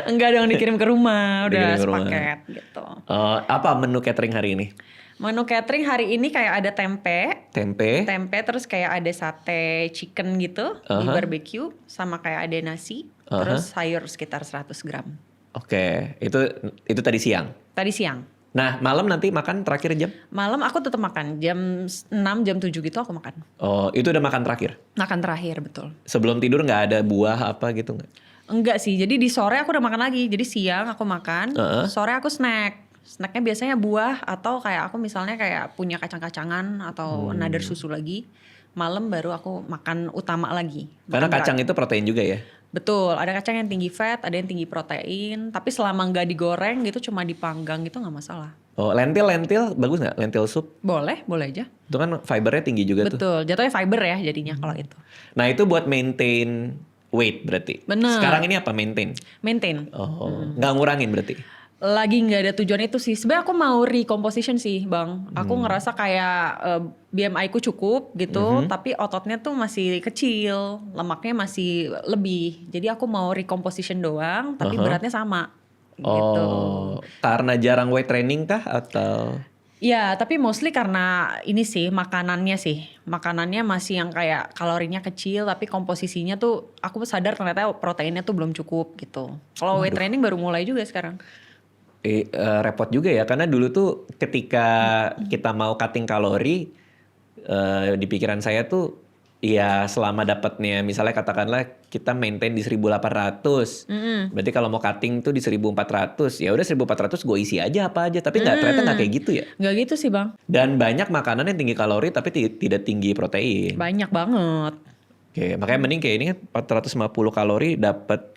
Enggak dong, dikirim ke rumah, udah sepaket gitu. Apa menu catering hari ini? Menu catering hari ini kayak ada tempe, terus kayak ada sate chicken gitu di barbecue, sama kayak ada nasi, terus sayur sekitar 100 gram. Oke, itu tadi siang? Tadi siang. Nah malam nanti makan terakhir jam? Malam aku tetap makan, jam 6, jam 7 gitu aku makan. Oh itu udah makan terakhir? Makan terakhir, betul. Sebelum tidur gak ada buah apa gitu gak? Enggak sih, jadi di sore aku udah makan lagi. Jadi siang aku makan, sore aku snack. Snacknya biasanya buah atau kayak aku misalnya kayak punya kacang-kacangan atau another susu lagi. Malam baru aku makan utama lagi. Karena kacang itu protein juga ya? Betul, ada kacang yang tinggi fat, ada yang tinggi protein. Tapi selama nggak digoreng gitu, cuma dipanggang gitu nggak masalah. Oh, lentil bagus nggak? Lentil soup? Boleh aja. Itu kan fibernya tinggi juga tuh. Betul, jatuhnya fiber ya jadinya kalau itu. Nah itu buat maintain weight berarti? Bener. Sekarang ini apa maintain? Maintain. Oh, nggak ngurangin berarti? Lagi nggak ada tujuan itu sih. Sebenarnya aku mau recomposition sih bang. Aku ngerasa kayak BMI ku cukup gitu. Tapi ototnya tuh masih kecil. Lemaknya masih lebih. Jadi aku mau recomposition doang. Tapi beratnya sama. Gitu. Karena jarang weight training kah atau? Ya tapi mostly karena ini sih makanannya sih. Makanannya masih yang kayak kalorinya kecil tapi komposisinya tuh aku sadar ternyata proteinnya tuh belum cukup gitu. Kalau weight training baru mulai juga sekarang. Repot juga ya karena dulu tuh ketika kita mau cutting kalori di pikiran saya tuh ya selama dapatnya misalnya katakanlah kita maintain di 1800 berarti kalau mau cutting tuh di 1400 ya udah 1400 gue isi aja apa aja tapi ternyata nggak kayak gitu ya. Nggak gitu sih bang. Dan banyak makanan yang tinggi kalori tapi tidak tinggi protein. Banyak banget. Oke, makanya mending kayak ini kan 450 kalori dapat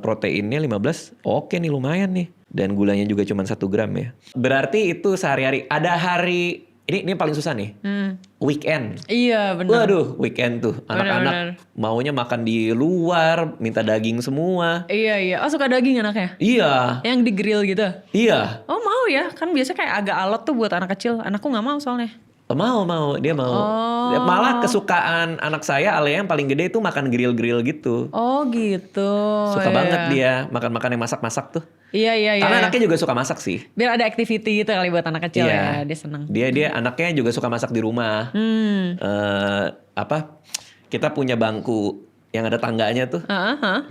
proteinnya 15, oke nih lumayan nih. Dan gulanya juga cuma 1 gram ya. Berarti itu sehari-hari. Ada hari, ini paling susah nih. Weekend. Iya benar. Waduh weekend tuh. Anak-anak maunya makan di luar, minta daging semua. Iya. Oh suka daging anaknya? Iya. Yang di grill gitu? Iya. Oh mau ya, kan biasanya kayak agak alot tuh buat anak kecil. Anakku gak mau soalnya. Mau, dia mau. Malah kesukaan anak saya, Alea yang paling gede itu makan grill gitu. Oh gitu. Suka banget dia makan-makan yang masak-masak tuh. Iya. Karena anaknya juga suka masak sih. Biar ada activity gitu kali buat anak kecil ya, dia seneng. Dia anaknya juga suka masak di rumah. Kita punya bangku yang ada tangganya tuh.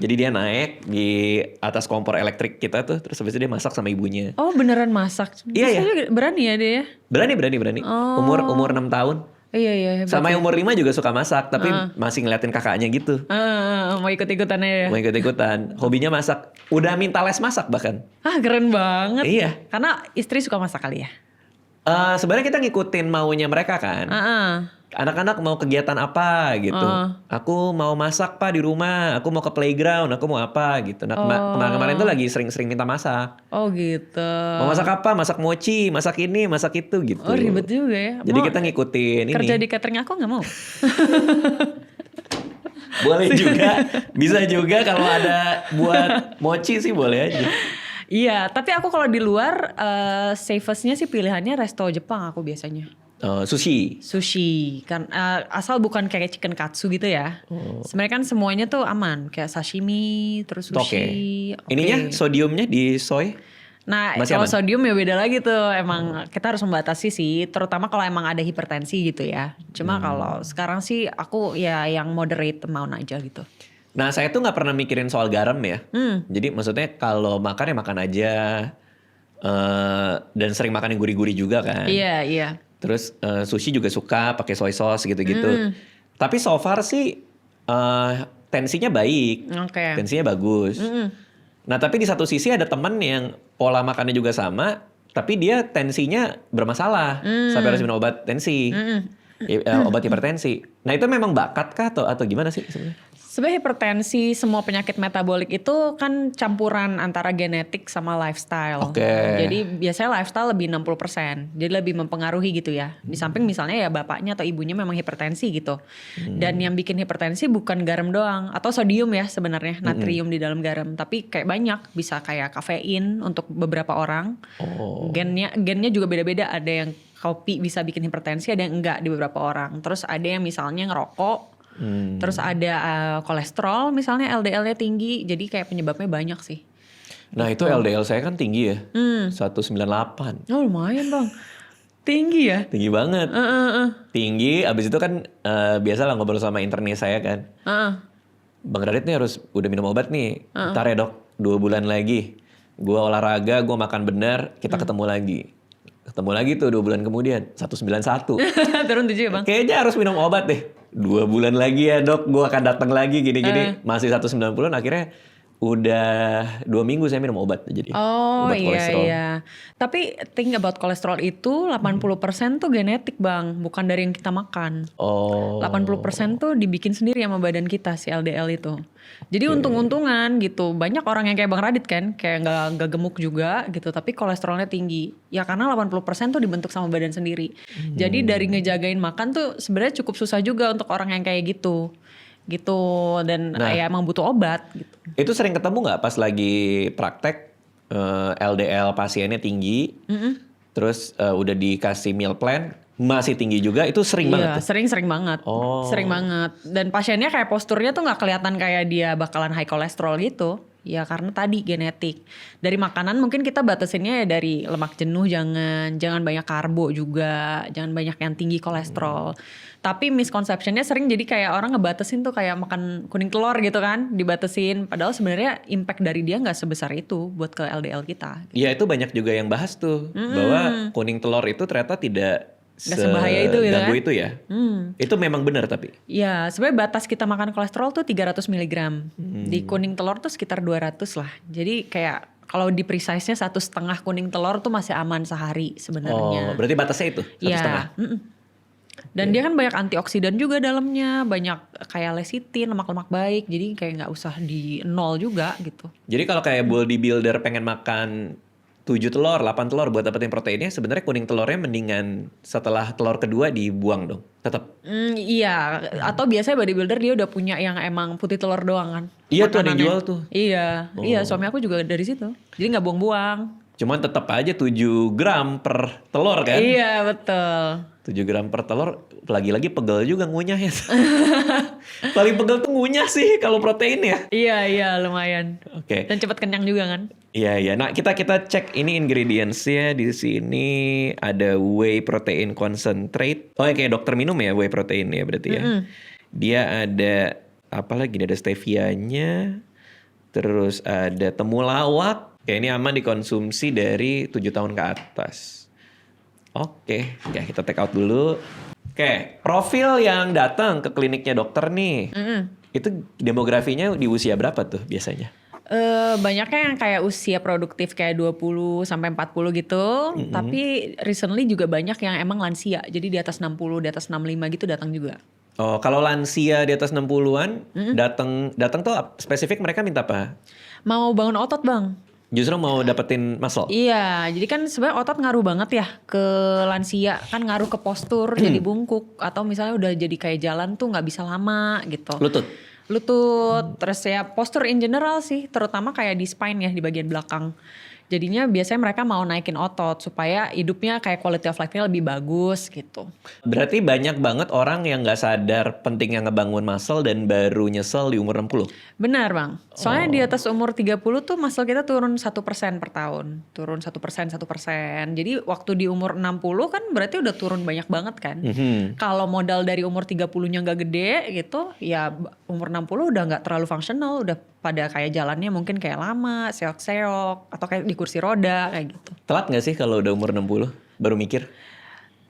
Jadi dia naik di atas kompor elektrik kita tuh. Terus habis itu dia masak sama ibunya. Oh beneran masak? Iya. Berani ya dia ya? Berani. Umur 6 tahun. Iya. Sama yang umur 5 juga suka masak. Tapi masih ngeliatin kakaknya gitu. Mau ikut-ikutan ya? Mau ikut-ikutan. Hobinya masak. Udah minta les masak bahkan. Keren banget. Iya. Karena istri suka masak kali ya? Sebenarnya kita ngikutin maunya mereka kan. Anak-anak mau kegiatan apa gitu. Aku mau masak pak di rumah. Aku mau ke playground. Aku mau apa gitu. Nah kemarin tuh lagi sering-sering minta masak. Oh gitu. Mau masak apa? Masak mochi, masak ini, masak itu gitu. Oh ribet juga ya. Jadi kita ngikutin ini. Kerja di catering aku gak mau. Boleh juga. Bisa juga kalau ada buat mochi sih boleh aja. Iya, tapi aku kalau di luar safest-nya sih pilihannya resto Jepang aku biasanya. Sushi. Kan asal bukan kayak chicken katsu gitu ya. Sebenarnya kan semuanya tuh aman, kayak sashimi, terus sushi. Oke. Ininya sodiumnya di soy? Nah, Masih kalau aman? sodium ya beda lagi tuh. Emang kita harus membatasi sih, terutama kalau emang ada hipertensi gitu ya. Cuma kalau sekarang sih aku ya yang moderate amount aja gitu. Nah, saya tuh nggak pernah mikirin soal garam ya. Jadi maksudnya kalau makan ya makan aja. Dan sering makan yang gurih-gurih juga kan. Iya, iya. Terus sushi juga suka pakai soy sauce gitu-gitu. Tapi so far sih tensinya baik. Oke. Tensinya bagus. Nah, tapi di satu sisi ada temen yang pola makannya juga sama, tapi dia tensinya bermasalah sampai harus minum obat tensi. Obat hipertensi. Nah, itu memang bakat kah atau gimana sih sebenarnya? Sebenarnya hipertensi, semua penyakit metabolik itu kan campuran antara genetik sama lifestyle. Oke. Jadi biasanya lifestyle lebih 60%. Jadi lebih mempengaruhi gitu ya. Di samping misalnya ya bapaknya atau ibunya memang hipertensi gitu. Dan yang bikin hipertensi bukan garam doang. Atau sodium ya sebenarnya. Natrium di dalam garam. Tapi kayak banyak. Bisa kayak kafein untuk beberapa orang. Gennya juga beda-beda. Ada yang kopi bisa bikin hipertensi, ada yang enggak di beberapa orang. Terus ada yang misalnya ngerokok. Terus ada kolesterol misalnya LDL-nya tinggi, jadi kayak penyebabnya banyak sih. Nah itu LDL saya kan tinggi ya, 198. Oh lumayan bang, tinggi ya? Tinggi banget, tinggi. Abis itu kan biasa lah ngobrol sama internis saya kan. Bang Radit nih harus udah minum obat nih, ntar ya dok 2 bulan lagi. Gue olahraga, gue makan benar, kita ketemu lagi. Ketemu lagi tuh 2 bulan kemudian, 191. Turun 7 ya bang? Kayaknya harus minum obat deh. 2 bulan lagi ya dok, gue akan datang lagi gini-gini. Masih 190, akhirnya udah 2 minggu saya minum obat jadi. Oh obat iya kolesterol. iya. Tapi think about kolesterol itu 80% tuh genetik bang, bukan dari yang kita makan. Oh. 80% tuh dibikin sendiri sama badan kita si LDL itu. Jadi untung-untungan gitu. Banyak orang yang kayak Bang Radit kan, kayak nggak gemuk juga gitu, tapi kolesterolnya tinggi. Ya karena 80% tuh dibentuk sama badan sendiri. Jadi dari ngejagain makan tuh sebenarnya cukup susah juga untuk orang yang kayak gitu. Gitu dan ya emang butuh obat gitu. Itu sering ketemu nggak pas lagi praktek LDL pasiennya tinggi, terus udah dikasih meal plan masih tinggi juga, itu sering banget tuh? Sering banget. Sering banget. Dan pasiennya kayak posturnya tuh gak kelihatan kayak dia bakalan high kolesterol gitu. Ya karena tadi genetik. Dari makanan mungkin kita batasinnya ya dari lemak jenuh jangan banyak karbo juga, jangan banyak yang tinggi kolesterol. Tapi misconceptionnya sering jadi kayak orang ngebatasin tuh kayak makan kuning telur gitu kan, dibatasin. Padahal sebenarnya impact dari dia gak sebesar itu buat ke LDL kita. Iya itu banyak juga yang bahas tuh, bahwa kuning telur itu ternyata tidak gak sebahaya itu gitu kan? Itu ya. Itu memang benar tapi. Ya sebenarnya batas kita makan kolesterol tuh 300 mg. Di kuning telur tuh sekitar 200 lah. Jadi kayak kalau di precise-nya 1,5 kuning telur tuh masih aman sehari sebenarnya. Oh, berarti batasnya itu 1,5. Dan dia kan banyak antioksidan juga dalamnya, banyak kayak lecithin, lemak-lemak baik. Jadi kayak nggak usah di nol juga gitu. Jadi kalau kayak bodybuilder pengen makan 7 telur, 8 telur buat dapetin proteinnya, sebenarnya kuning telurnya mendingan setelah telur kedua dibuang dong, tetap. Iya, atau biasanya bodybuilder dia udah punya yang emang putih telur doang kan. Iya tuh ada yang jual tuh. Iya, iya suami aku juga dari situ. Jadi nggak buang-buang. Cuman tetap aja 7 gram per telur kan. Iya betul. 7 gram per telur, lagi-lagi pegel juga ngunyahnya. Paling pegel tuh ngunyah sih kalau protein ya. Iya lumayan. Oke. Dan cepat kenyang juga kan. Iya. Nah kita cek ini ingredients-nya di sini ada whey protein concentrate. Oh ya kayak dokter minum ya whey protein ya berarti ya. Dia ada apa lagi? Ada stevia-nya. Terus ada temulawak. Kayak ini aman dikonsumsi dari 7 tahun ke atas. Oke, ya kita take out dulu. Oke, profil yang datang ke kliniknya dokter nih, itu demografinya di usia berapa tuh biasanya? Banyaknya yang kayak usia produktif kayak 20 sampai 40 gitu. Tapi recently juga banyak yang emang lansia. Jadi di atas 60, di atas 65 gitu datang juga. Oh, kalau lansia di atas 60-an datang tuh spesifik mereka minta apa? Mau bangun otot, Bang. Justru mau dapetin muscle? Iya, jadi kan sebenarnya otot ngaruh banget ya ke lansia. Kan ngaruh ke postur jadi bungkuk. Atau misalnya udah jadi kayak jalan tuh gak bisa lama gitu. Lutut, terus ya postur in general sih. Terutama kayak di spine ya, di bagian belakang. Jadinya biasanya mereka mau naikin otot supaya hidupnya kayak quality of life-nya lebih bagus gitu. Berarti banyak banget orang yang nggak sadar pentingnya ngebangun muscle dan baru nyesel di umur 60. Benar Bang. Soalnya di atas umur 30 tuh muscle kita turun 1% per tahun. Turun 1%. Jadi waktu di umur 60 kan berarti udah turun banyak banget kan. Kalau modal dari umur 30-nya nggak gede gitu, ya umur 60 udah nggak terlalu fungsional, udah pada kayak jalannya mungkin kayak lama, seok-seok, atau kayak di kursi roda kayak gitu. Telat gak sih kalau udah umur 60 baru mikir?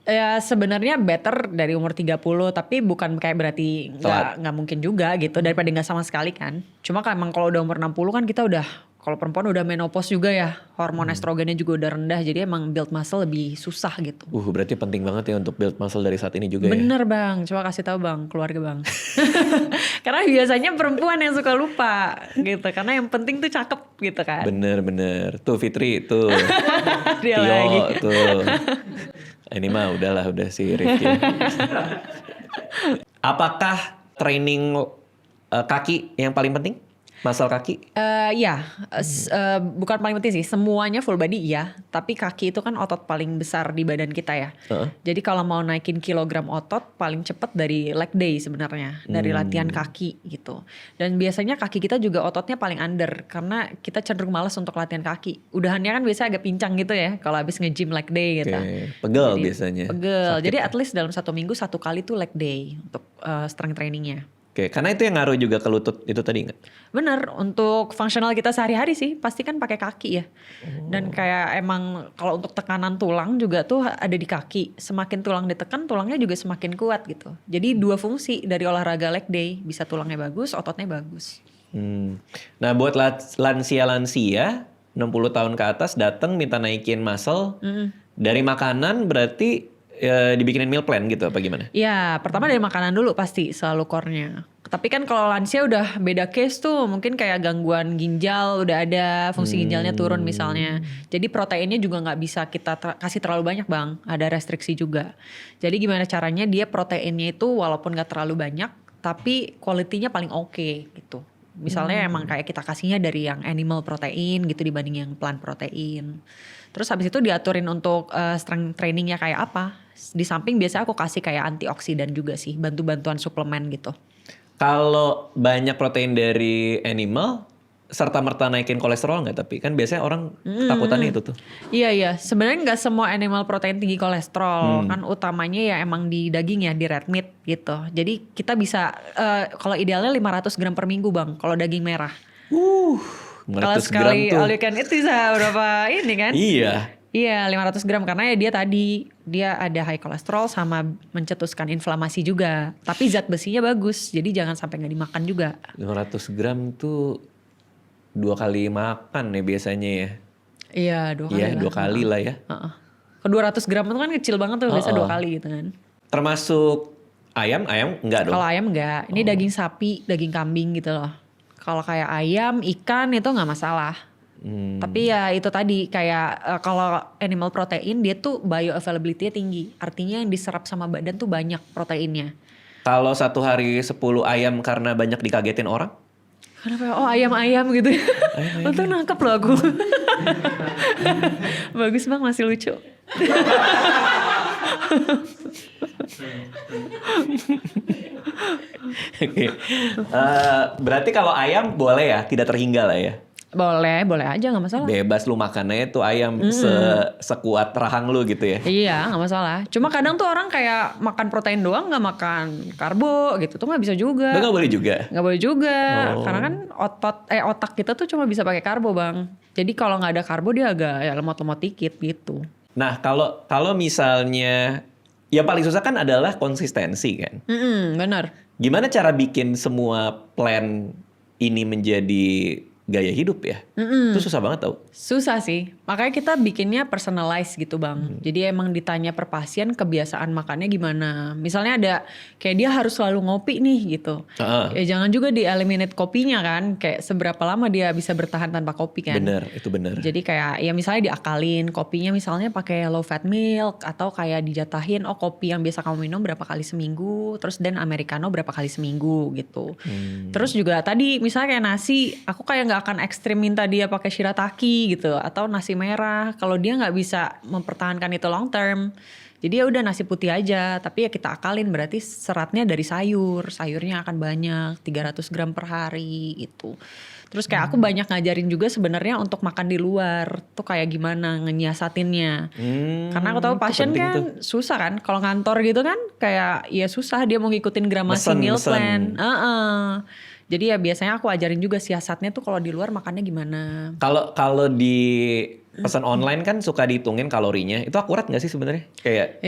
Ya sebenarnya better dari umur 30, tapi bukan kayak berarti nggak mungkin juga gitu, daripada nggak sama sekali kan. Cuma kan emang kalau udah umur 60 kan kita udah, kalau perempuan udah menopause juga ya, hormon estrogennya juga udah rendah, jadi emang build muscle lebih susah gitu. Berarti penting banget ya untuk build muscle dari saat ini juga. Bener Bang, coba kasih tahu Bang, keluarga Bang. Karena biasanya perempuan yang suka lupa gitu, karena yang penting tuh cakep gitu kan. Bener. Tuh Fitri, tuh Dia Tio, lagi. tuh. Ini mah udah si Rifki. Apakah training kaki yang paling penting? Muscle kaki? Bukan paling penting sih, semuanya full body ya. Tapi kaki itu kan otot paling besar di badan kita ya. Jadi kalau mau naikin kilogram otot paling cepet dari leg day sebenarnya, dari latihan kaki gitu. Dan biasanya kaki kita juga ototnya paling under karena kita cenderung malas untuk latihan kaki. Udahannya kan biasa agak pincang gitu ya kalau habis nge-gym leg day gitu. Pegel biasanya. Pegel. Jadi at least dalam 1 minggu 1 kali tuh leg day untuk strength trainingnya. Karena itu yang ngaruh juga ke lutut itu tadi nggak? Bener, untuk fungsional kita sehari-hari sih pasti kan pakai kaki ya. Dan kayak emang kalau untuk tekanan tulang juga tuh ada di kaki. Semakin tulang ditekan, tulangnya juga semakin kuat gitu. Jadi 2 fungsi dari olahraga leg day, bisa tulangnya bagus, ototnya bagus. Nah buat lansia-lansia 60 tahun ke atas datang minta naikin muscle, dari makanan berarti dibikinin meal plan gitu apa gimana? Ya pertama dari makanan dulu pasti selalu core-nya. Tapi kan kalau lansia udah beda case tuh, mungkin kayak gangguan ginjal udah ada, fungsi ginjalnya turun misalnya. Jadi proteinnya juga nggak bisa kita kasih terlalu banyak Bang, ada restriksi juga. Jadi gimana caranya dia proteinnya itu walaupun nggak terlalu banyak, tapi quality-nya paling oke gitu. Misalnya emang kayak kita kasihnya dari yang animal protein gitu dibanding yang plant protein. Terus habis itu diaturin untuk strength trainingnya kayak apa. Di samping biasa aku kasih kayak antioksidan juga sih, bantu-bantuan suplemen gitu. Kalau banyak protein dari animal, serta-merta naikin kolesterol nggak? Tapi kan biasanya orang takutannya itu tuh. Iya. Sebenarnya nggak semua animal protein tinggi kolesterol. Kan utamanya ya emang di daging ya, di red meat gitu. Jadi kita bisa, kalau idealnya 500 gram per minggu Bang, kalau daging merah. 500 Kalau sekali gram tuh. all you can eat bisa berapa ini kan? Iya 500 gram karena ya dia ada high kolesterol sama mencetuskan inflamasi juga. Tapi zat besinya bagus, jadi jangan sampai nggak dimakan juga. 500 gram tuh 2 kali makan ya biasanya ya. Iya 2 kali Iya lah. 2 kali lah ya. Ke 200 gram itu kan kecil banget tuh, biasa 2 kali gitu kan. Termasuk ayam enggak dong? Kalau ayam enggak, ini daging sapi, daging kambing gitu loh. Kalau kayak ayam, ikan itu nggak masalah. Tapi ya itu tadi kayak kalau animal protein dia tuh bioavailability-nya tinggi. Artinya yang diserap sama badan tuh banyak proteinnya. Kalau 1 hari 10 ayam karena banyak dikagetin orang? Kenapa ya? Oh ayam-ayam gitu. Untung nangkep loh aku. Bagus Bang, masih lucu. Oke. Berarti kalau ayam boleh ya, tidak terhingga lah ya? Boleh aja gak masalah. Bebas lu makannya tuh ayam sekuat rahang lu gitu ya? Iya gak masalah. Cuma kadang tuh orang kayak makan protein doang gak makan karbo gitu tuh gak bisa juga. Gak boleh juga? Gak boleh juga. Karena kan otak kita tuh cuma bisa pakai karbo Bang. Jadi kalau gak ada karbo dia agak ya lemot-lemot dikit gitu. Nah kalau misalnya, ya paling susah kan adalah konsistensi kan? Benar. Gimana cara bikin semua plan ini menjadi gaya hidup ya? Itu susah banget tau. Susah sih. Makanya kita bikinnya personalized gitu Bang. Jadi emang ditanya per pasien kebiasaan makannya gimana. Misalnya ada kayak dia harus selalu ngopi nih gitu. Ya jangan juga di-eliminate kopinya kan. Kayak seberapa lama dia bisa bertahan tanpa kopi kan. Bener, itu bener. Jadi kayak ya misalnya diakalin kopinya misalnya pakai low fat milk. Atau kayak dijatahin kopi yang biasa kamu minum berapa kali seminggu. Terus dan americano berapa kali seminggu gitu. Terus juga tadi misalnya kayak nasi. Aku kayak nggak akan ekstrim minta dia pakai shirataki gitu atau nasi merah kalau dia nggak bisa mempertahankan itu long term. Jadi ya udah nasi putih aja, tapi ya kita akalin berarti seratnya dari sayurnya akan banyak 300 gram per hari gitu. Terus kayak aku banyak ngajarin juga sebenarnya untuk makan di luar tuh kayak gimana ngenyiasatinnya. Karena aku tahu pasien kan susah kan kalau ngantor gitu kan kayak ya susah dia mau ngikutin gramasi meal plan. Jadi ya biasanya aku ajarin juga siasatnya tuh kalau di luar makannya gimana. Kalau di pesan online kan suka dihitungin kalorinya. Itu akurat nggak sih sebenarnya? Kayak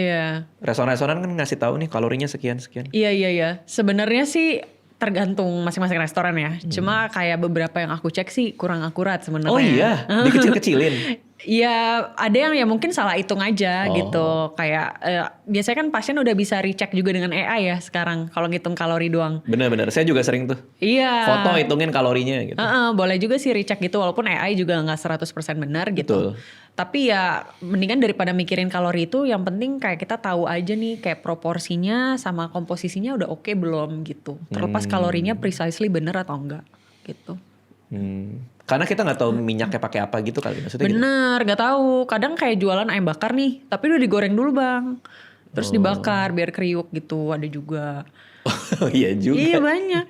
restoran-restoran kan ngasih tahu nih kalorinya sekian. Iya. Sebenarnya sih tergantung masing-masing restoran ya. Cuma kayak beberapa yang aku cek sih kurang akurat sebenarnya. Oh iya, dikecil-kecilin. Ya ada yang ya mungkin salah hitung aja gitu. Kayak biasanya kan pasien udah bisa recheck juga dengan AI ya sekarang kalau ngitung kalori doang. Bener-bener, saya juga sering tuh. Iya. Foto hitungin kalorinya gitu. Boleh juga sih recheck gitu walaupun AI juga nggak 100% benar gitu. Betul. Tapi ya mendingan daripada mikirin kalori itu yang penting kayak kita tahu aja nih kayak proporsinya sama komposisinya udah oke belum gitu. Terlepas kalorinya precisely bener atau enggak gitu. Karena kita nggak tahu minyaknya pakai apa gitu kali maksudnya. Bener, nggak tahu. Kadang kayak jualan ayam bakar nih, tapi udah digoreng dulu bang, terus dibakar biar kriuk gitu. Ada juga. Oh iya juga. Iya banyak.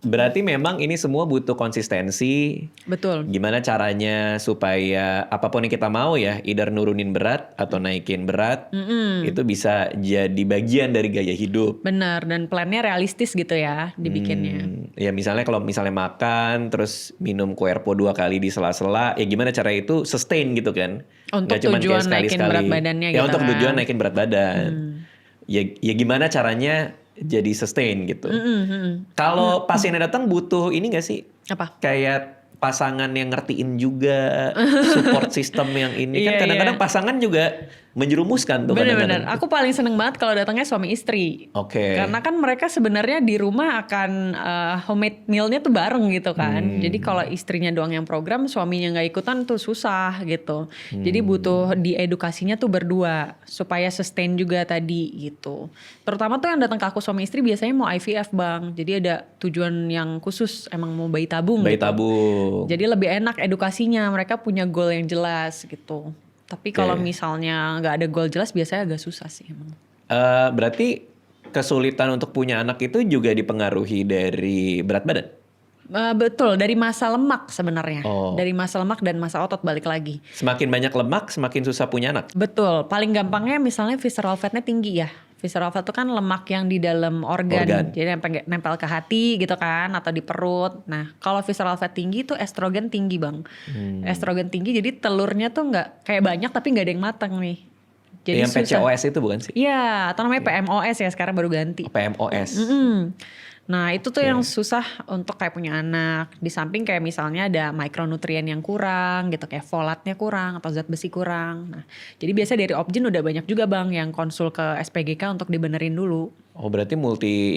Berarti memang ini semua butuh konsistensi. Betul. Gimana caranya supaya apapun yang kita mau ya, either nurunin berat atau naikin berat, itu bisa jadi bagian dari gaya hidup. Benar, dan plannya realistis gitu ya dibikinnya. Ya misalnya kalau misalnya makan terus minum Querpo 2 kali di sela-sela, ya gimana cara itu sustain gitu kan? Untuk tujuan naikin berat badannya gitu. Ya untuk tujuan naikin berat badan. Ya gimana caranya jadi sustain gitu. Kalau pasiennya datang butuh ini gak sih? Apa? Kayak pasangan yang ngertiin juga, support system yang ini. Kan kadang-kadang pasangan juga menjerumuskan tuh. Bener-bener. Aku paling seneng banget kalau datangnya suami istri. Oke. Karena kan mereka sebenarnya di rumah akan homemade mealnya tuh bareng gitu kan. Jadi kalau istrinya doang yang program, suaminya nggak ikutan tuh susah gitu. Jadi butuh diedukasinya tuh berdua supaya sustain juga tadi gitu. Terutama tuh yang datang ke aku suami istri biasanya mau IVF bang. Jadi ada tujuan yang khusus emang mau bayi tabung. Bayi tabung. Jadi lebih enak edukasinya, mereka punya goal yang jelas gitu. Tapi kalau misalnya nggak ada goal jelas biasanya agak susah sih emang. Berarti kesulitan untuk punya anak itu juga dipengaruhi dari berat badan? Betul, dari masa lemak sebenarnya. Oh. Dari masa lemak dan masa otot balik lagi. Semakin banyak lemak, semakin susah punya anak? Betul, paling gampangnya misalnya visceral fatnya tinggi ya. Visceral fat itu kan lemak yang di dalam organ. Jadi nempel ke hati gitu kan atau di perut. Nah kalau visceral fat tinggi itu estrogen tinggi bang. Estrogen tinggi jadi telurnya tuh nggak kayak banyak tapi nggak ada yang matang nih. Jadi yang susah. PCOS itu bukan sih? Iya atau namanya PMOS ya sekarang baru ganti. PMOS. Nah itu tuh yang susah untuk kayak punya anak. Di samping kayak misalnya ada mikronutrien yang kurang gitu. Kayak folatnya kurang atau zat besi kurang. Nah jadi biasa dari Opjin udah banyak juga bang yang konsul ke SPGK untuk dibenerin dulu. Oh berarti multi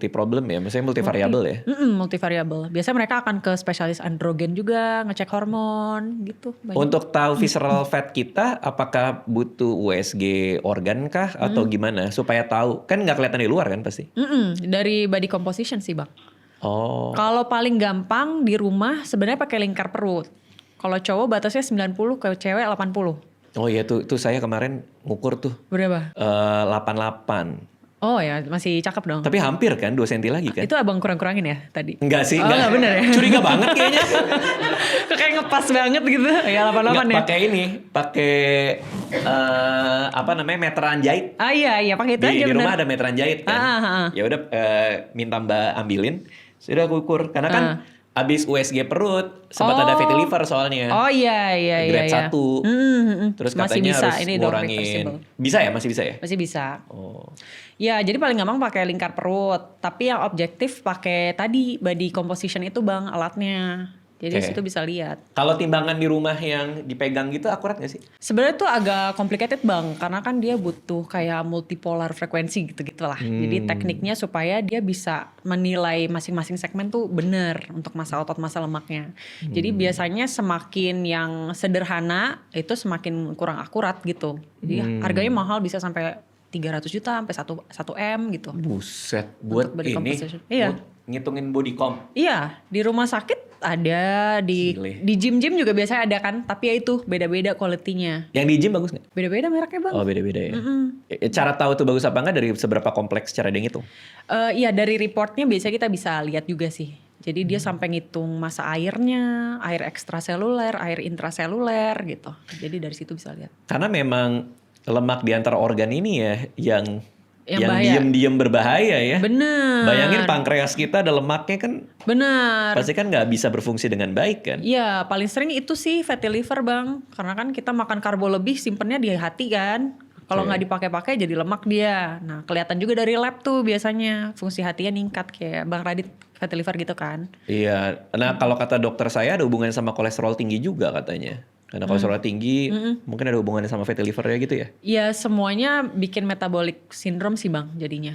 problem ya, maksudnya multivariabel ya? Multivariabel. Biasanya mereka akan ke spesialis androgen juga, ngecek hormon gitu. Banyak. Untuk tahu visceral fat kita, apakah butuh USG organ kah atau gimana? Supaya tahu, kan nggak kelihatan di luar kan pasti? Dari body composition sih bang. Oh. Kalau paling gampang di rumah sebenarnya pakai lingkar perut. Kalau cowok batasnya 90, ke cewek 80. Oh iya tuh saya kemarin ngukur tuh. Berapa? 88. Oh ya masih cakep dong. Tapi hampir kan 2 cm lagi kan? Itu abang kurang-kurangin ya tadi? Enggak sih. Oh enggak bener ya? Curiga banget kayaknya. Kayak ngepas banget gitu. Ya 88 ya? Pakai ini. Pakai meteran jahit. Ah iya pakai itu aja Di bener. rumah ada meteran jahit kan. Ya udah minta mbak ambilin. Sudah aku ukur. Karena kan abis USG perut sempat ada fatty liver soalnya. Oh iya. Grade 1. Terus masih katanya bisa. harus Ini ngurangin. Bisa ya? Masih bisa ya? Masih bisa. Oh. Ya jadi paling gampang pakai lingkar perut. Tapi yang objektif pakai tadi body composition itu bang alatnya. Jadi situ bisa lihat. Kalau timbangan di rumah yang dipegang gitu akurat gak sih? Sebenarnya tuh agak complicated bang, karena kan dia butuh kayak multipolar frekuensi gitu-gitulah. Jadi tekniknya supaya dia bisa menilai masing-masing segmen tuh benar untuk masa otot, masa lemaknya. Jadi biasanya semakin yang sederhana itu semakin kurang akurat gitu. Jadi harganya mahal bisa sampai 300 juta sampai 1 M gitu. Buset, buat ini, Iya. buat ngitungin body comp. Iya, di rumah sakit ada, di gym-gym juga biasanya ada kan, tapi ya itu beda-beda quality-nya. Yang di gym bagus nggak? Beda-beda mereknya bang. Oh beda-beda ya. Cara tahu tuh bagus apa enggak dari seberapa kompleks cara dia ngitung? Iya dari reportnya biasanya kita bisa lihat juga sih. Jadi dia sampai ngitung massa airnya, air ekstraseluler, air intraseluler gitu. Jadi dari situ bisa lihat. Karena memang lemak di antara organ ini ya yang bahaya. diem-diem berbahaya ya. Bener. Bayangin pankreas kita ada lemaknya kan. Bener. Pasti kan nggak bisa berfungsi dengan baik kan. Iya paling sering itu sih fatty liver bang. Karena kan kita makan karbo lebih simpennya di hati kan. Kalau nggak dipakai-pakai jadi lemak dia. Nah kelihatan juga dari lab tuh biasanya fungsi hatinya ningkat kayak Bang Radit fatty liver gitu kan. Iya. Nah kalau kata dokter saya ada hubungannya sama kolesterol tinggi juga katanya. Karena kolesterol tinggi mungkin ada hubungannya sama fatty liver ya gitu ya? Iya semuanya bikin metabolic syndrome sih bang jadinya.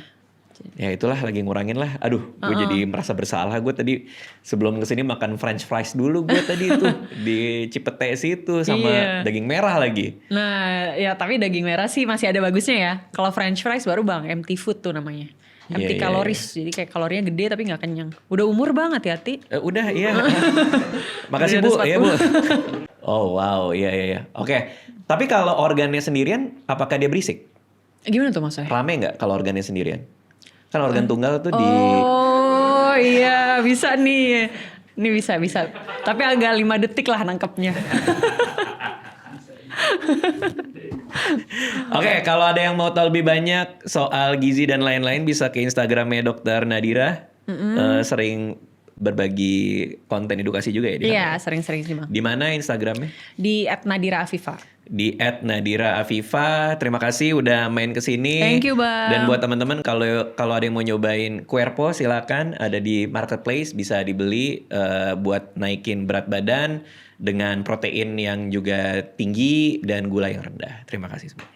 Ya itulah lagi ngurangin lah. Aduh gue jadi merasa bersalah. Gue tadi sebelum kesini makan french fries dulu gue tadi tuh di Cipete situ sama daging merah lagi. Nah ya tapi daging merah sih masih ada bagusnya ya. Kalau french fries baru bang empty food tuh namanya. Empty calories, jadi kayak kalorinya gede tapi nggak kenyang. Udah umur bang hati-hati. Udah iya. Makasih Bu. Iya Bu. Oh wow, iya. Oke, tapi kalau organnya sendirian, apakah dia berisik? Gimana tuh maksudnya? Rame nggak kalau organnya sendirian? Kan organ tunggal tuh di... Oh iya bisa nih. Ini bisa. Tapi agak 5 detik lah nangkepnya. Oke, kalau ada yang mau tahu lebih banyak soal gizi dan lain-lain bisa ke Instagramnya Dokter Nadira. Sering berbagi konten edukasi juga ya? Iya, sering-sering sih bang. Di mana Instagramnya? Di @nadira_afifa. Di @nadira_afifa. Terima kasih udah main kesini. Thank you bang. Dan buat teman-teman kalau ada yang mau nyobain Querpo silakan, ada di marketplace bisa dibeli buat naikin berat badan dengan protein yang juga tinggi dan gula yang rendah. Terima kasih semuanya.